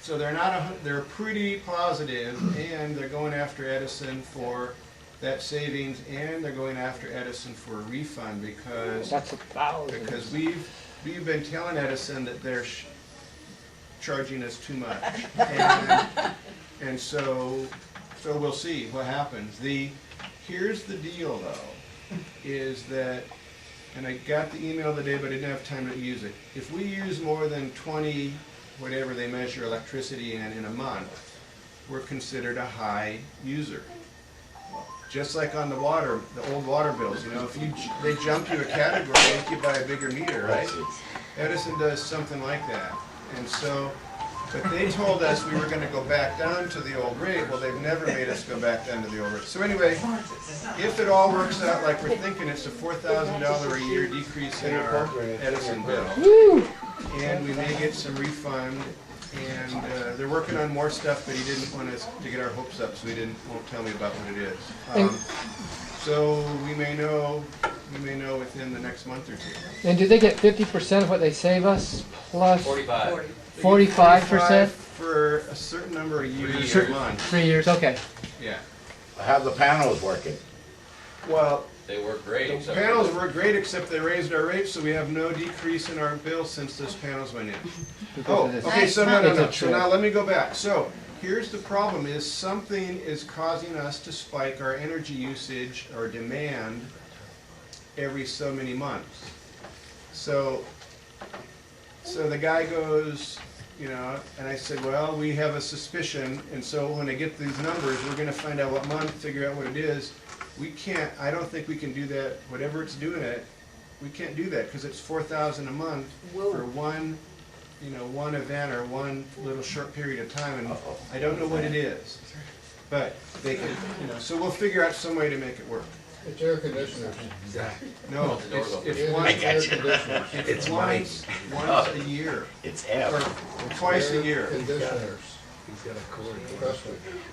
so they're not, they're pretty positive, and they're going after Edison for that savings, and they're going after Edison for a refund because we've been telling Edison that they're charging us too much, and so we'll see what happens. Here's the deal though, is that, and I got the email today, but I didn't have time to use it. If we use more than 20, whatever they measure electricity in a month, we're considered a high user. Just like on the water, the old water bills, you know, if they jump you a category, they make you buy a bigger meter, right? Edison does something like that. And so, but they told us we were going to go back down to the old rate. Well, they've never made us go back down to the old rate. So anyway, if it all works out like we're thinking, it's a $4,000 a year decrease in our Edison bill. And we may get some refund. And they're working on more stuff, but he didn't want us to get our hopes up, so he won't tell me about what it is. So we may know within the next month or two. And do they get 50% of what they save us plus 45. 45%? For a certain number of years a month. 3 years, okay. Yeah. How the panels working? Well, They work great. the panels were great, except they raised our rates, so we have no decrease in our bill since those panels went in. Oh, okay, so no. So now let me go back. So here's the problem: is something is causing us to spike our energy usage or demand every so many months. So the guy goes, you know, and I said, well, we have a suspicion, and so when I get these numbers, we're going to find out what month, figure out what it is. We can't, I don't think we can do that, whatever it's doing it, we can't do that because it's $4,000 a month for one, you know, one event or one little short period of time, and I don't know what it is. But they can, you know, so we'll figure out some way to make it work. It's air conditioners. No, it's one. I got you. It's once a year. It's air. Or twice a year. Conditioners. Trust me.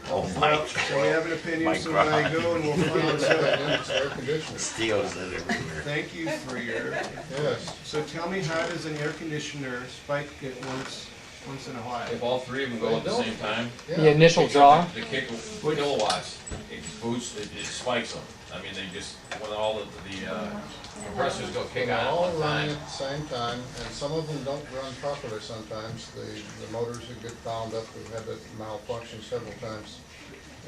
Oh my. So we have an opinion, so when I go and we'll find this out. It's air conditioners. Steel's in everywhere. Thank you for your, Yes. so tell me, how does an air conditioner spike it once in a while? If all three of them go at the same time. The initial draw? The kilowatts, it boosts, it spikes them. I mean, they just, when all the compressors go kick They on at all one run time. at the same time, and some of them don't run properly sometimes. The motors that get bound up, we've had that malfunction several times.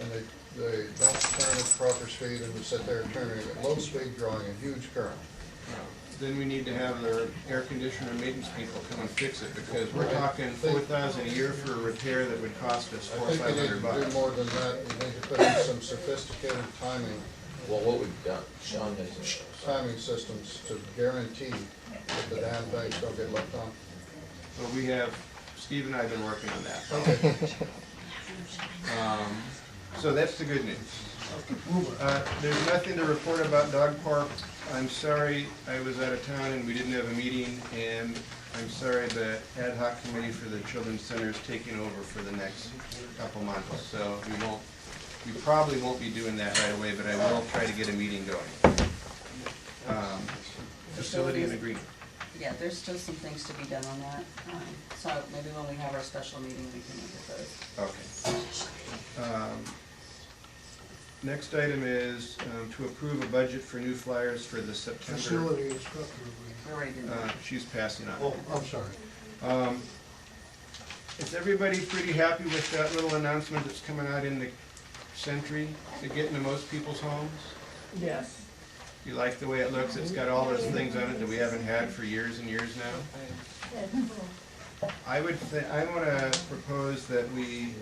And they don't turn at proper speed, and we sit there turning at low speed, drawing a huge current. Then we need to have the air conditioner maintenance people come and fix it, because we're talking $4,000 a year for a repair that would cost us $400 or I think we need to $500. do more than that. We need to put in some sophisticated timing. Well, what we've done, Sean has Timing systems to guarantee that the damn things don't get left on. So we have, Steve and I have been working on that. Okay. So that's the good news. There's nothing to report about dog park. I'm sorry I was out of town and we didn't have a meeting, and I'm sorry the ad hoc committee for the children's center is taking over for the next couple months. So we probably won't be doing that right away, but I will try to get a meeting going. Facility and agreement. Yeah, there's still some things to be done on that. So maybe when we have our special meeting, we can look at those. Okay. Next item is to approve a budget for new flyers for the September. Facility instructor. We already did that. She's passing on. Oh, I'm sorry. Is everybody pretty happy with that little announcement that's coming out in the Sentry to get into most people's homes? Yes. You like the way it looks? It's got all those things on it that we haven't had for years and years now. I wanna propose that we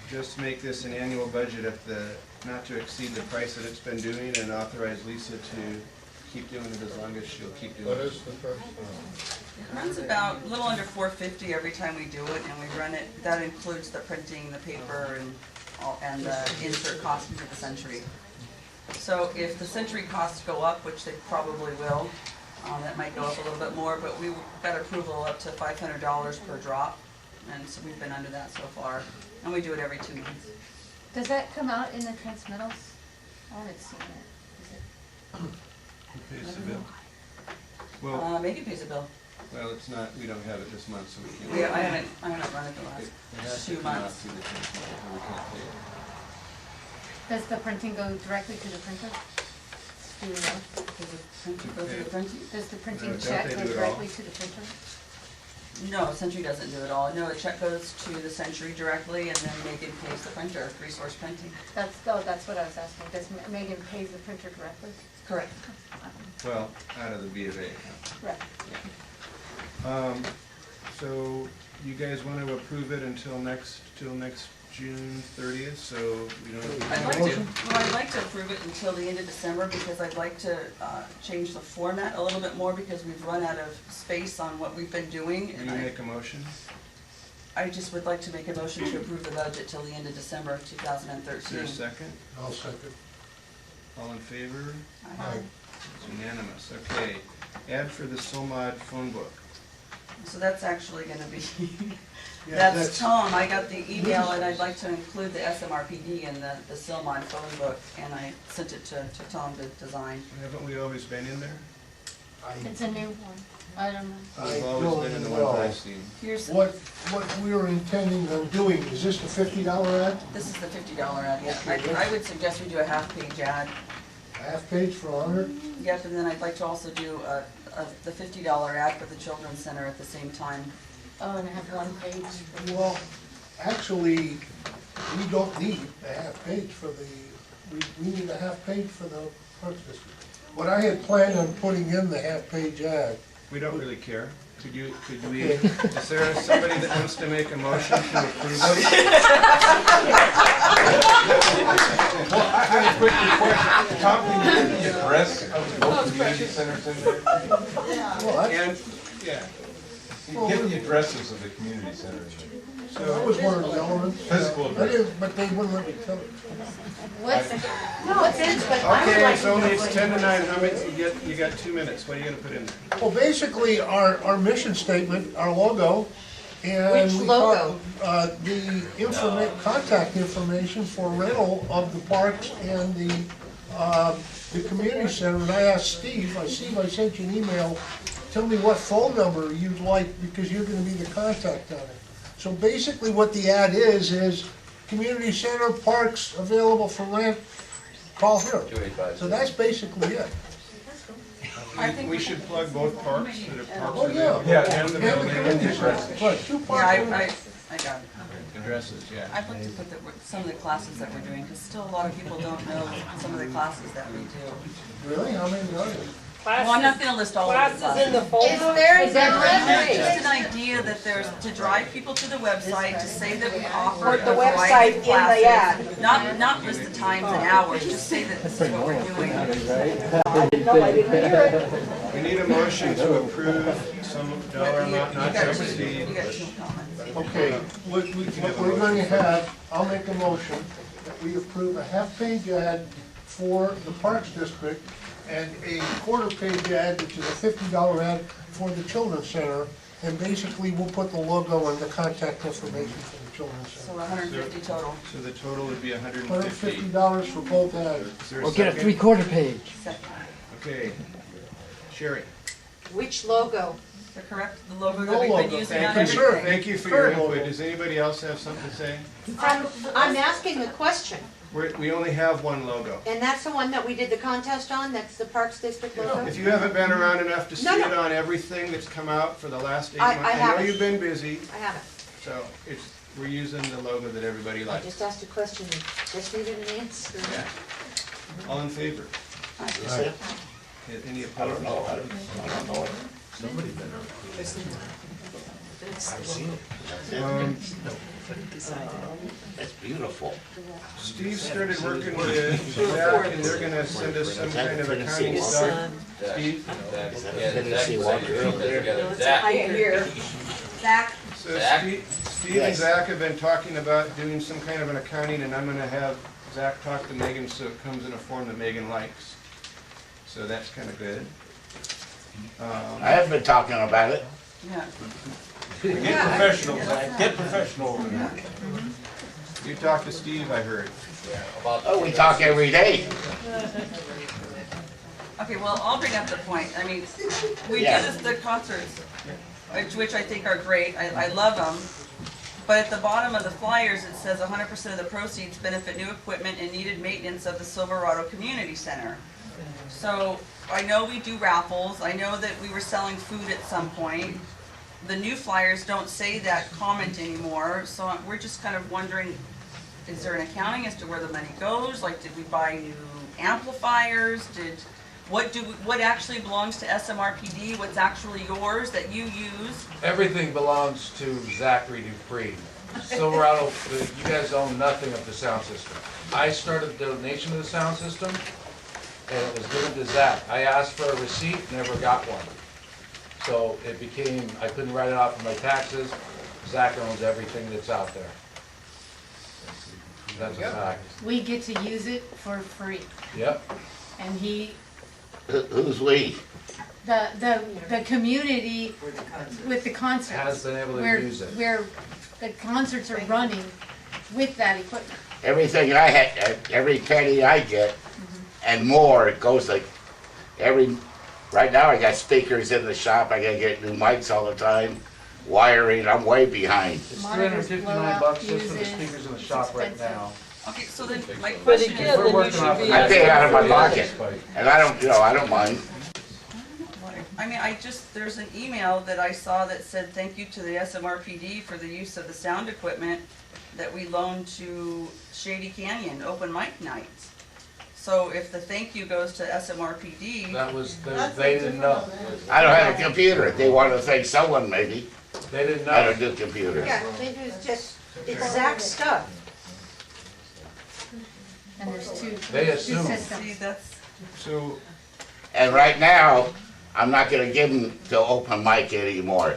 just make this an annual budget at the, not to exceed the price that it's been doing, and authorize Lisa to keep doing it as long as she'll keep doing What it. is the first? It runs about a little under $450 every time we do it, and we run it, that includes the printing, the paper, and the insert cost into the Century. So if the Century costs go up, which they probably will, that might go up a little bit more, but we got approval up to $500 per drop, and so we've been under that so far, and we do it every 2 months. Does that come out in the transmittals? I haven't seen it. Who pays the bill? Well, Maybe pays a bill. well, it's not, we don't have it this month, so we can't. Yeah, I haven't run it the It has last to 2 come out months. through the transmitter, or we can't pay it. Does the printing go directly to the printer? Do you know? Does the printer go to the printing? Does the No, printing don't check they go do it all? directly to the printer? No, Century doesn't do it all. No, the check goes to the Century directly, and then Megan pays the printer, Resource Printing. That's what I was asking. Does Megan pays the printer directly? Correct. Well, out of the B of A. Right. So you guys want to approve it until next June 30th, so we don't. I'd like to approve it until the end of December, because I'd like to change the format a little bit more, because we've run out of space on what we've been doing. Can And you make a motion? I just would like to make a motion to approve the budget till the end of December of 2013. Is there a second? I'll second. All in favor? Aye. It's unanimous. Okay. Ad for the Solmod phone book. So that's actually gonna be, Yeah, that's Tom. I got the email, and I'd like to include the SMRPD in the Silmon phone book, and I sent it to Tom to design. Haven't we always been in there? It's a new one. I don't know. We've I always don't been in the know. ones I've seen. Here's, What we were intending on doing, is this the $50 ad? this is the $50 ad, yeah. I would suggest we do a half-page ad. Half page for 100? Yep, and then I'd like to also do the $50 ad for the Children's Center at the same time. Oh, and I have one page. Well, actually, we don't need a half page for we need a half page for the Parks District. What I had planned on putting in the half page ad. We don't really care. Could we, Okay. is there somebody that wants to make a motion to approve it? Well, I have a quick question. Tom, can you give the address of both community centers in there? Well, And, yeah. You Give the addresses of the community centers. that was one of the elements. Physical I address. didn't, but they wouldn't let me tell it. What's, No offense, but I would Okay, like it's to only, know it's what 10 to 9. How many, you got 2 minutes. What are you gonna put in there? Well, basically, our mission statement, our logo, and Which we logo? talk, the contact information for rental of the parks and the community center. And I asked Steve, I sent you an email, tell me what phone number you'd like, because you're gonna be the contact on it. So basically what the ad is community center, parks available for rent, call here. So that's basically it. I think We should plug both parks, that are parks Oh, yeah. available. Yeah, And the and building. the addresses. Right, 2 Yeah, parks. I got it. Addresses, yeah. I'd like to put some of the classes that we're doing, because still a lot of people don't know some of the classes that we do. Really? How many are there? Well, I'm not gonna list all of the Classes in the classes. folder? Is there Is that a Just an idea that there's, to drive people to the website, to say that we offer Put a the variety website of in the classes. ad. Not list the times and hours, just say that this is what we're doing. No, I didn't hear it. We need a motion to approve some dollar amount not to exceed. You got 2 comments. Okay, what we're going to have, I'll make a motion that we approve a half-page ad for the Parks District and a quarter-page ad, which is a $50 ad for the Children's Center. And basically, we'll put the logo and the contact information for the Children's So Center. 150 total. So the total would be 150. $150 for both ads. Is there Or get a second? 3/4 page. Second. Okay. Sherry. Which logo? The correct, the logo that No we've been logo. using on Thank you, everything. thank you for your Current logo. input. Does anybody else have something to say? I'm asking a question, We only have one logo. and that's the one that we did the contest on, that's the Parks District logo? If you haven't been around enough to see No, no. it on everything that's come out for the last 8 I months, I know haven't. you've been busy, I haven't. so we're using the logo that everybody I likes. just asked a question, just needed an answer. Yeah. All in favor? Aye. Any opposed? I don't know it. Somebody better. It's beautiful. Steve started working with Zach, and they're gonna send us some kind of accounting stuff. Steve? Zach, So Steve and Zach have been talking about doing some kind of an accounting, and I'm gonna have Zach talk to Megan so it comes in a form that Megan likes. So that's kinda good. I have been talking about it. Yeah. Get professional, Zach, get professional over there. You talked to Steve, I heard. Oh, we talk every day. Okay, well, I'll bring up the point. I mean, we do the concerts, which I think are great. I love them. But at the bottom of the flyers, it says 100% of the proceeds benefit new equipment and needed maintenance of the Silverado Community Center. So I know we do raffles. I know that we were selling food at some point. The new flyers don't say that comment anymore. So we're just kind of wondering, is there an accounting as to where the money goes? Like, did we buy new amplifiers? What actually belongs to SMRPD? What's actually yours that you use? Everything belongs to Zachary Dupree. Silverado, you guys own nothing of the sound system. I started the donation of the sound system, and it was given to Zach. I asked for a receipt, never got one. So it became, I couldn't write it off of my taxes. Zach owns everything that's out there. That's a fact. We get to use it for free. Yep. And he, Who's we? the community with the concerts. Has been able to where- use it. Where the concerts are running with that equipment. Everything I had, every penny I get and more, it goes like right now I got speakers in the shop, I gotta get new mics all the time, wiring, I'm way behind. It's Monitors blow $359 out just for the fuses. speakers in the shop right now. Okay, so then my But question again, is, We're then you working off should be. I pay it out of my pocket, Spike. and I don't mind. I mean, there's an email that I saw that said, thank you to the SMRPD for the use of the sound equipment that we loaned to Shady Canyon Open Mic Nights. So if the thank you goes to SMRPD, That was, they didn't know. I don't have a computer, they want to thank someone maybe, They didn't I know. don't do computers. Yeah, they do just exact stuff. And there's two They assume. see, systems. that's, So, And right now, I'm not gonna give them the open mic anymore.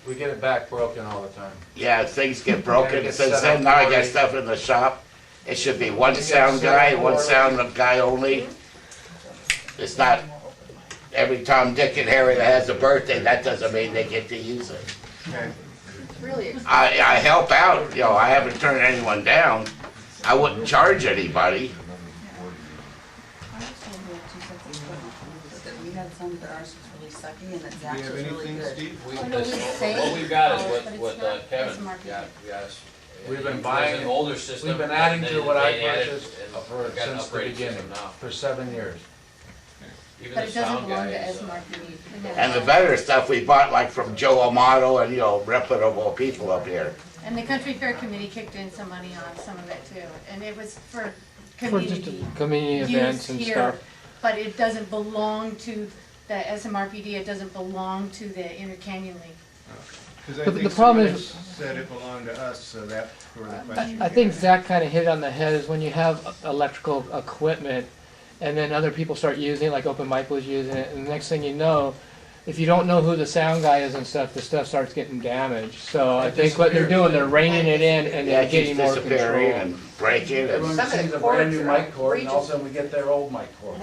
We get it back broken all the time. Yeah, things get Yeah, broken, it gets since set up then now I for got you. stuff in the shop. It should be one It gets sound set up guy, for one you. sound guy only. It's not every Tom, Dick, and Harry that has a birthday, that doesn't mean they get to use it. okay. Really, I help out, you know, I haven't turned anyone down. I wouldn't charge anybody. I was told we had 2 sets of equipment, but that we had some that ours was really sucky and that Do you Zach's have was really anything, good. Steve? I know we say What we've got is but it's what not Kevin SMRPD. got, we got. We've been There's buying an it. older system. We've been adding and to then what I they added, purchased and for we've got an since the upgrade beginning, system now. for 7 years. Even But the it doesn't sound belong guy to is, SMRPD. We never And the have. better stuff we bought like from Joe Amato and, you know, reputable people up here. And the Country Fair Committee kicked in some money on some of it too, and it was for For just community community events use and here. stuff. But it doesn't belong to the SMRPD, it doesn't belong to the Inter Canyon League. Because I But the think problem someone is- said it belonged to us, so that's where the question I came think from. Zach kind of hit on the head is when you have electrical equipment and then other people start using it, like Open Mic was using it, and the next thing you know, if you don't know who the sound guy is and stuff, the stuff starts getting damaged. So I think what they're doing, they're reining it in and Yeah, they're it keeps getting more disappearing control. and breaking Everyone and. sees a brand new mic cord, and all of a sudden we get their old mic cord.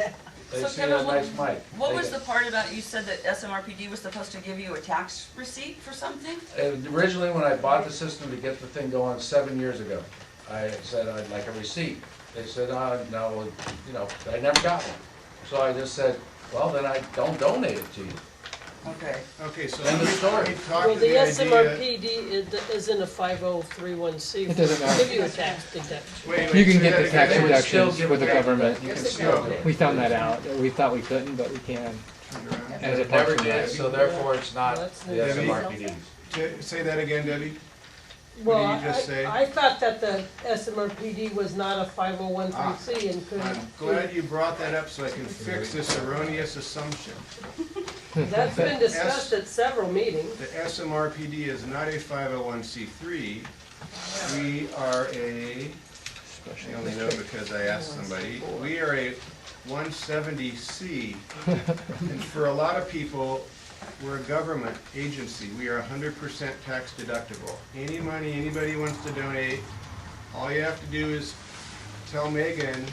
They So see Kevin, a nice mic. What They was get- the part about, you said that SMRPD was supposed to give you a tax receipt for something? And originally, when I bought the system to get the thing going 7 years ago, I said I'd like a receipt. They said, no, you know, I never got one. So I just said, well, then I don't donate it to you. Okay. Okay, so End of story. let me talk Well, to the the idea. SMRPD isn't a 5031C. It doesn't matter. Give you a tax deduction. Wait, You can say get that the again. tax They would still reductions give with the back. government. You can still do it. We found that out. We thought we couldn't, but we can. As a It never parks and did, rec. so therefore it's not the Debbie? SMRPD. Say that again, Debbie? Well, What did you just say? I thought that the SMRPD was not a 5013C and couldn't. I'm glad you brought that up so I can fix this erroneous assumption. That's been discussed at several meetings. The SMRPD is not a 501c3. We are I only know because I asked somebody, we are a 170C. And for a lot of people, we're a government agency. We are 100% tax deductible. Any money anybody wants to donate, all you have to do is tell Megan.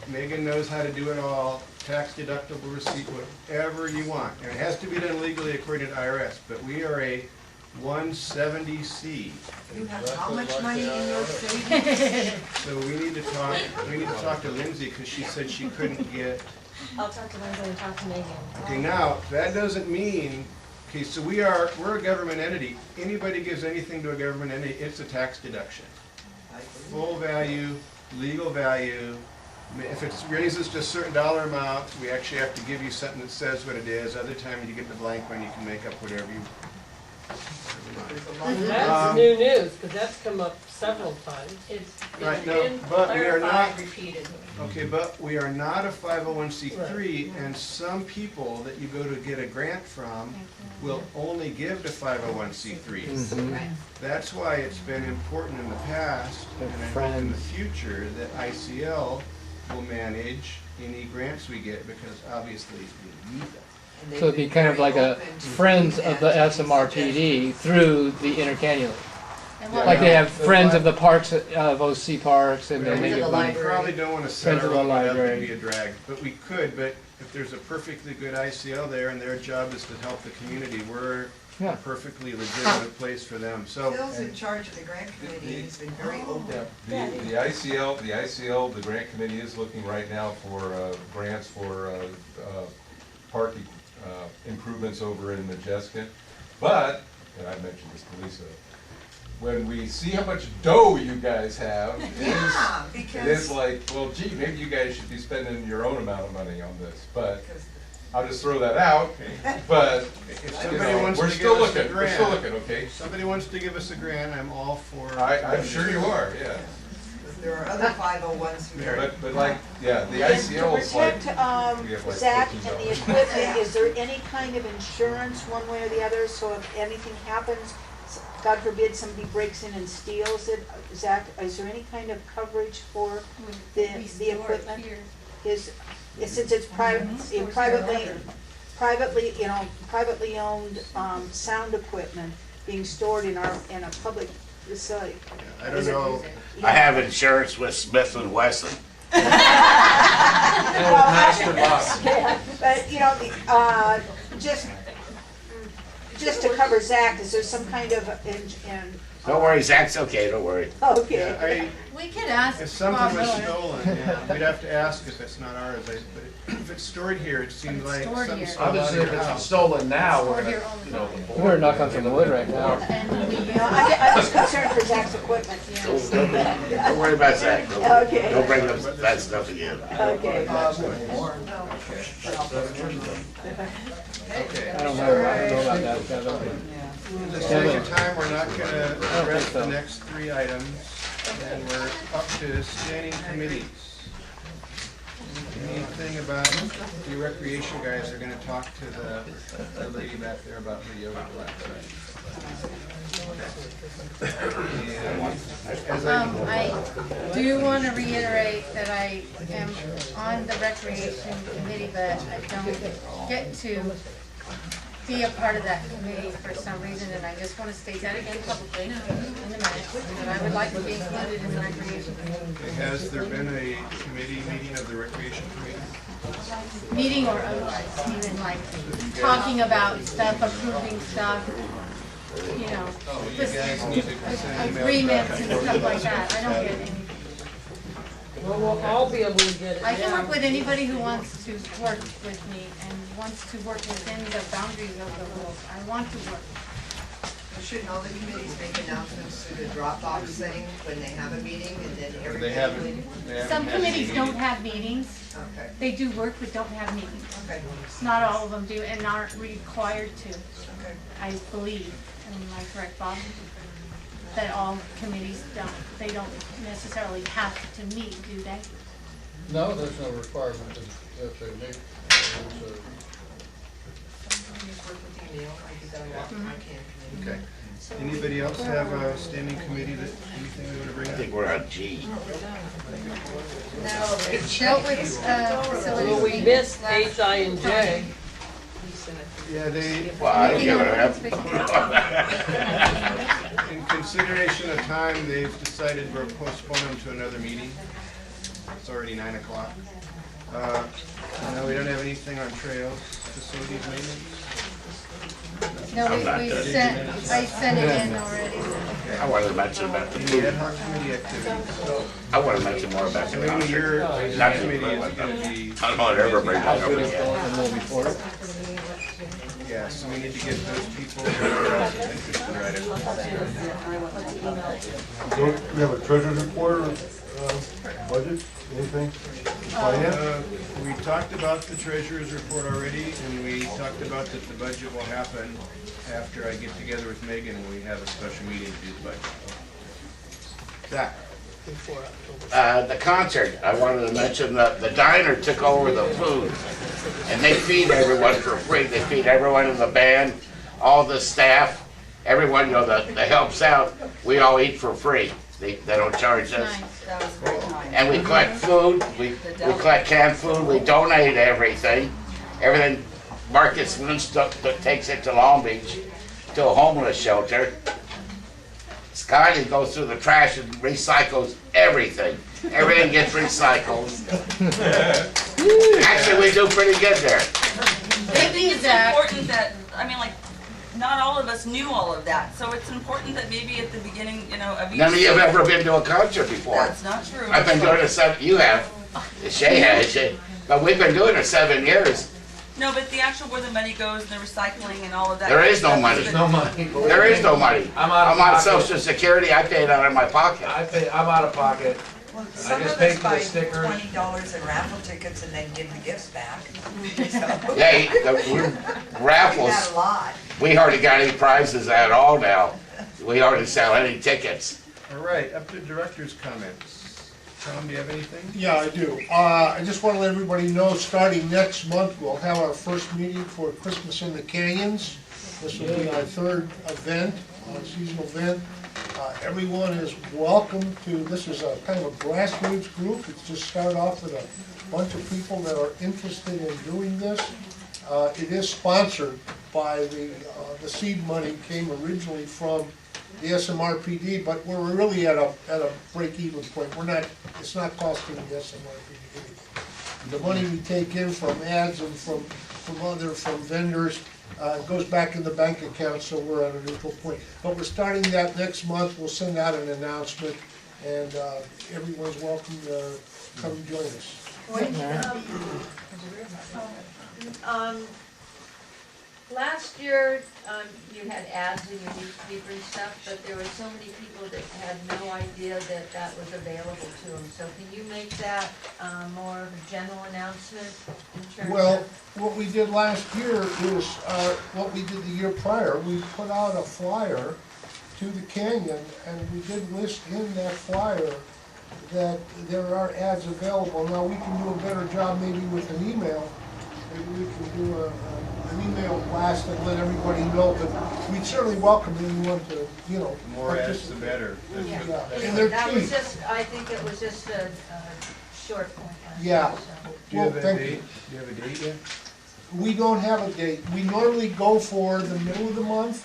Megan knows how to do it all. Tax deductible receipt, whatever you want. And it has to be done legally according to IRS, but we are a 170C. You have how much money in your savings? So we need to talk to Lindsay, because she said she couldn't get. I'll talk to Lindsay and talk to Megan. Okay, now, that doesn't mean, okay, so we're a government entity. Anybody gives anything to a government entity, it's a tax deduction. Full value, legal value. If it raises to a certain dollar amount, we actually have to give you something that says what it is. Other times you get the blank one, you can make up whatever you. That's new news, because that's come up several times. It's Right, been no, but we are not, clarified repeatedly. okay, but we are not a 501c3, and some people that you go to get a grant from will only give to 501c3s. That's why it's been important in the past, and I hope in the future, that ICL will manage any grants we get, because obviously we need them. So it'd be kind of like a friends of the SMRPD through the intercannula. Like they have friends of the parks, of OC parks, and then they get We probably don't want to set friends of our the own one up and library. be a drag, but we could, but if there's a perfectly good ICL there and their job is to help the community, we're a perfectly legitimate place for them, so. Phil's in charge of the grant committee, and he's been very open. The ICL, the grant committee is looking right now for grants for park improvements over in Modjeska. But, and I mentioned this to Lisa, when we see how much dough you guys have, it is like, well, gee, maybe you guys should be spending your own amount of money on this. But I'll just throw that out. But If you somebody know, wants we're to still give us a looking. We're still looking. grant, Okay. if somebody wants to give us a grant, I'm all for. I'm sure you are. Yeah. There are other 501s who are. But like, yeah, the ICL is like. To protect, we have like Zach, 14 and the dollars. equipment, is there any kind of insurance one way or the other, so if anything happens, God forbid somebody breaks in and steals it, Zach, is there any kind of coverage for the equipment? Since it's privately owned, sound equipment being stored in a public facility. I don't know. I have insurance with Smith and Wesson. Master Box. But, just to cover Zach, is there some kind of, Don't worry, Zach's okay, don't worry. Okay. We could ask If something Bob was Miller. stolen, yeah, we'd have to ask if it's not ours, but if it's stored here, it seems like something stole out of Obviously, your if it's house. stolen now, we're gonna, We're gonna knock on some wood right now. I was concerned for Zach's equipment. Don't worry about Zach. Okay. Don't bring that stuff again. Okay. Okay. I don't know about that, Kevin. In the sake of time, we're not gonna address the next three items, and we're up to standing committees. Anything about the recreation guys are gonna talk to the lady back there about the yoga class, I do want to reiterate that I am on the recreation committee, but I don't get to be a part of that committee for some reason, and I just want to state that again publicly in the minutes, that I would like to be included in the recreation committee. Has there been a committee meeting of the recreation committee? Meeting or otherwise, even like talking about stuff, approving stuff, you know, just agreements and stuff like that. I don't get anything. Well, we'll all be able to get it. I can work with anybody who wants to work with me and wants to work within the boundaries of the rules. I want to work. Shouldn't all the committees make announcements through the Dropbox thing when they have a meeting, and then everybody? They haven't Some had committees any don't meeting. have meetings. Okay. They do work but don't have meetings. Okay. Not all of them do and aren't required to. Okay. I believe, am I correct, Bob? That all committees they don't necessarily have to meet, do they? No, there's no requirement if they make, work with you, Neil, I do that a lot with my can committee. Okay. Anybody else have a standing committee that, anything they wanna bring I up? think we're on G. Dealt with, facilities. Well, we missed H, I, and J. Yeah, they, Well, I don't give a in consideration of time, they've decided we'll postpone them to another meeting. It's already 9 o'clock. No, we don't have anything on trails, facilities maintenance. No, I'm not we done. I sent it in already. I wanted to mention about the Any food. ad hoc committee activities? I want to mention more about the So maybe your concert. Not committee to- is gonna be, I don't want to ever bring that up again. yeah, so we need to get those people who are also interested right in. Don't we have a treasurer's report or, budget, anything? Finance? We talked about the treasurer's report already, and we talked about that the budget will happen after I get together with Megan and we have a special meeting to do the budget. Zach? The concert, I wanted to mention that the diner took over the food. And they feed everyone for free. They feed everyone in the band, all the staff, everyone, you know, that helps out. We all eat for free. They don't charge us. That was very kind. And we collect food, we collect canned food, we donate everything. Everything, Marcus Lynch takes it to Long Beach, to a homeless shelter. Scotty goes through the trash and recycles everything. Everything gets recycled. Actually, we do pretty good there. I think it's important that, I mean, like, not all of us knew all of that, so it's important that maybe at the beginning, you know, of each. None of you have ever been to a concert before. That's not true. I've been doing it you have. Shay has, but we've been doing it 7 years. No, but the actual where the money goes, the recycling and all of that. There is no money. There's no money. There is no money. I'm out of on pocket. Social Security, I pay it out of my pocket. I'm out of pocket. Well, I some just of paid us for the buy stickers. $20 in raffle tickets and then give the gifts back. Yeah, the We raffles, got a lot. we hardly got any prizes at all now. We hardly sell any tickets. All right, up to director's comments. Tom, do you have anything? Yeah, I do. I just want to let everybody know, starting next month, we'll have our first meeting for Christmas in the Canyons. This will be our third event, seasonal event. Everyone is welcome to, this is a kind of a grassroots group. It's just started off with a bunch of people that are interested in doing this. It is sponsored by the seed money came originally from the SMRPD, but we're really at a break-even point. It's not costing the SMRPD anything. The money we take in from ads and from vendors goes back in the bank account, so we're at a neutral point. But we're starting that next month. We'll send out an announcement, and everyone's welcome to come join us. Last year, you had ads in your newspaper and stuff, but there were so many people that had no idea that that was available to them. So can you make that more of a general announcement in terms Well, of? what we did last year is what we did the year prior. We put out a flyer to the canyon, and we did list in that flyer that there are ads available. Now, we can do a better job maybe with an email. Maybe we can do an email blast and let everybody know, but we'd certainly welcome anyone to, you know. The more ads, the better. That's Yeah. what- And they're That was cheap. just, I think it was just a short point. Yeah. Do you have a Well, thank you. date? Do you have a date yet? We don't have a date. We normally go for the middle of the month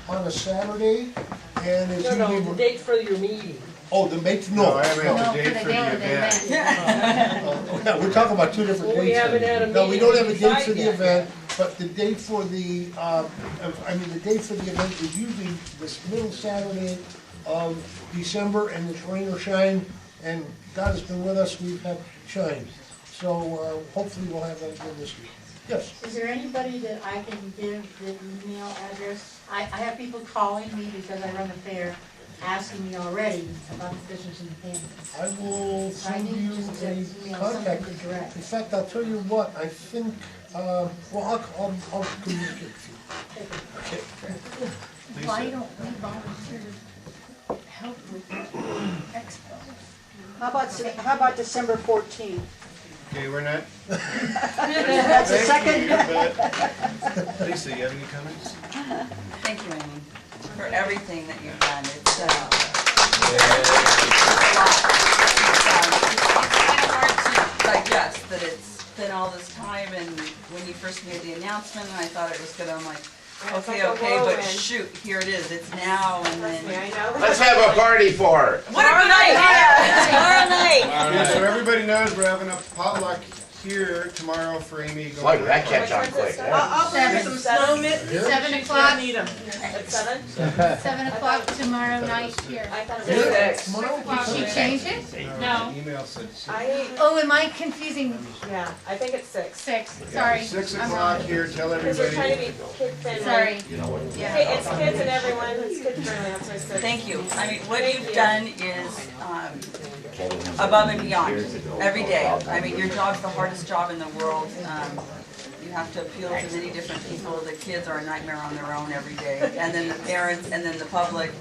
on a Saturday, and it's No, usually. the date for your meeting. Oh, the date, No, no. I meant the date for the event. Yeah, we're talking about two different Well, we dates. haven't had a No, we meeting don't have a to date decide for the yet. event, but the date for the, the date for the event is usually this middle Saturday of December, and it's rain or shine, and God has been with us, we've had shine. So, hopefully we'll have that again this week. Yes? Is there anybody that I can give the email address? I have people calling me because I run a fair, asking me already about the business in the canyon. I will So I send need you just to a email contact. something to direct. In fact, I'll tell you what, I think, well, I'll communicate with you. Okay. Why don't we volunteer to help with the expo? How about December 14th? Okay, we're not. That's a second. Lisa, you have any comments? Thank you, Amy, for everything that you've done. It's kind of hard to digest that it's been all this time, and when you first made the announcement, I thought it was gonna, I'm like, okay, but shoot, here it is, it's now, and then. Let's have a party for her. What a good idea! Tomorrow night. Yeah, so everybody knows we're having a potluck here tomorrow for Amy. Boy, did that catch on quick. I'll bring some snow mittens. 7 o'clock, Need them. At 7? 7 o'clock tomorrow night here. I thought it was 6. Did she change it? No. Email said 6. Oh, am I confusing? Yeah, I think it's 6. 6, sorry. 6 I'm o'clock wrong. here, tell Because we're trying to everybody. be kid friendly. Sorry. Hey, it's kids and everyone, it's kid friendly, that's why I said. Thank you. I mean, what you've done is above and beyond every day. I mean, your job's the hardest job in the world. You have to appeal to many different people. The kids are a nightmare on their own every day. And then the parents, and then the public,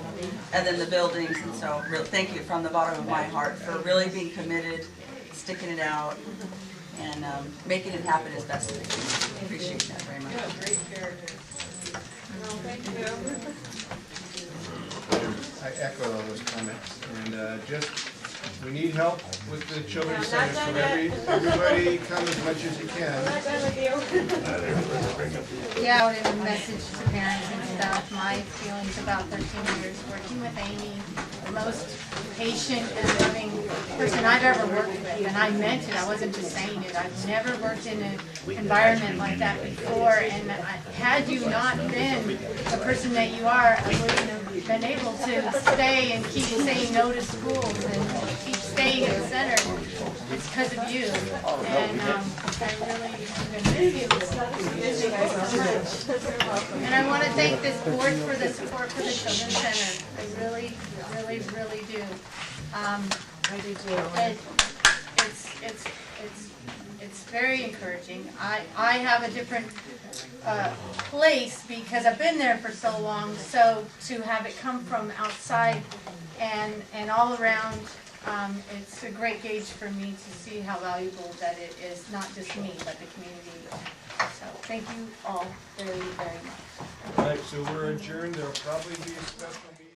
and then the buildings. And so, thank you from the bottom of my heart for really being committed, sticking it out, and making it happen as best as you can. I appreciate that very much. Great character. No, thank you. I echo all those comments, and just, we need help with the children's center, so everybody come as much as you can. I'm not done with you. Yeah, out in a message to parents and stuff, my feelings about 13 years working with Amy, the most patient and loving person I've ever worked with, and I meant it, I wasn't just saying it. I've never worked in an environment like that before, and had you not been the person that you are, I wouldn't have been able to stay and keep saying no to schools and keep staying at the center. It's because of you, and I really am going to miss you. And I want to thank this board for the support for the Children's Center. I really, really, really do. I do too. It's very encouraging. I have a different place because I've been there for so long. So to have it come from outside and all around, it's a great gauge for me to see how valuable that it is, not just me, but the community. So thank you all very, very much. All right, so we're adjourned. There'll probably be a special meeting.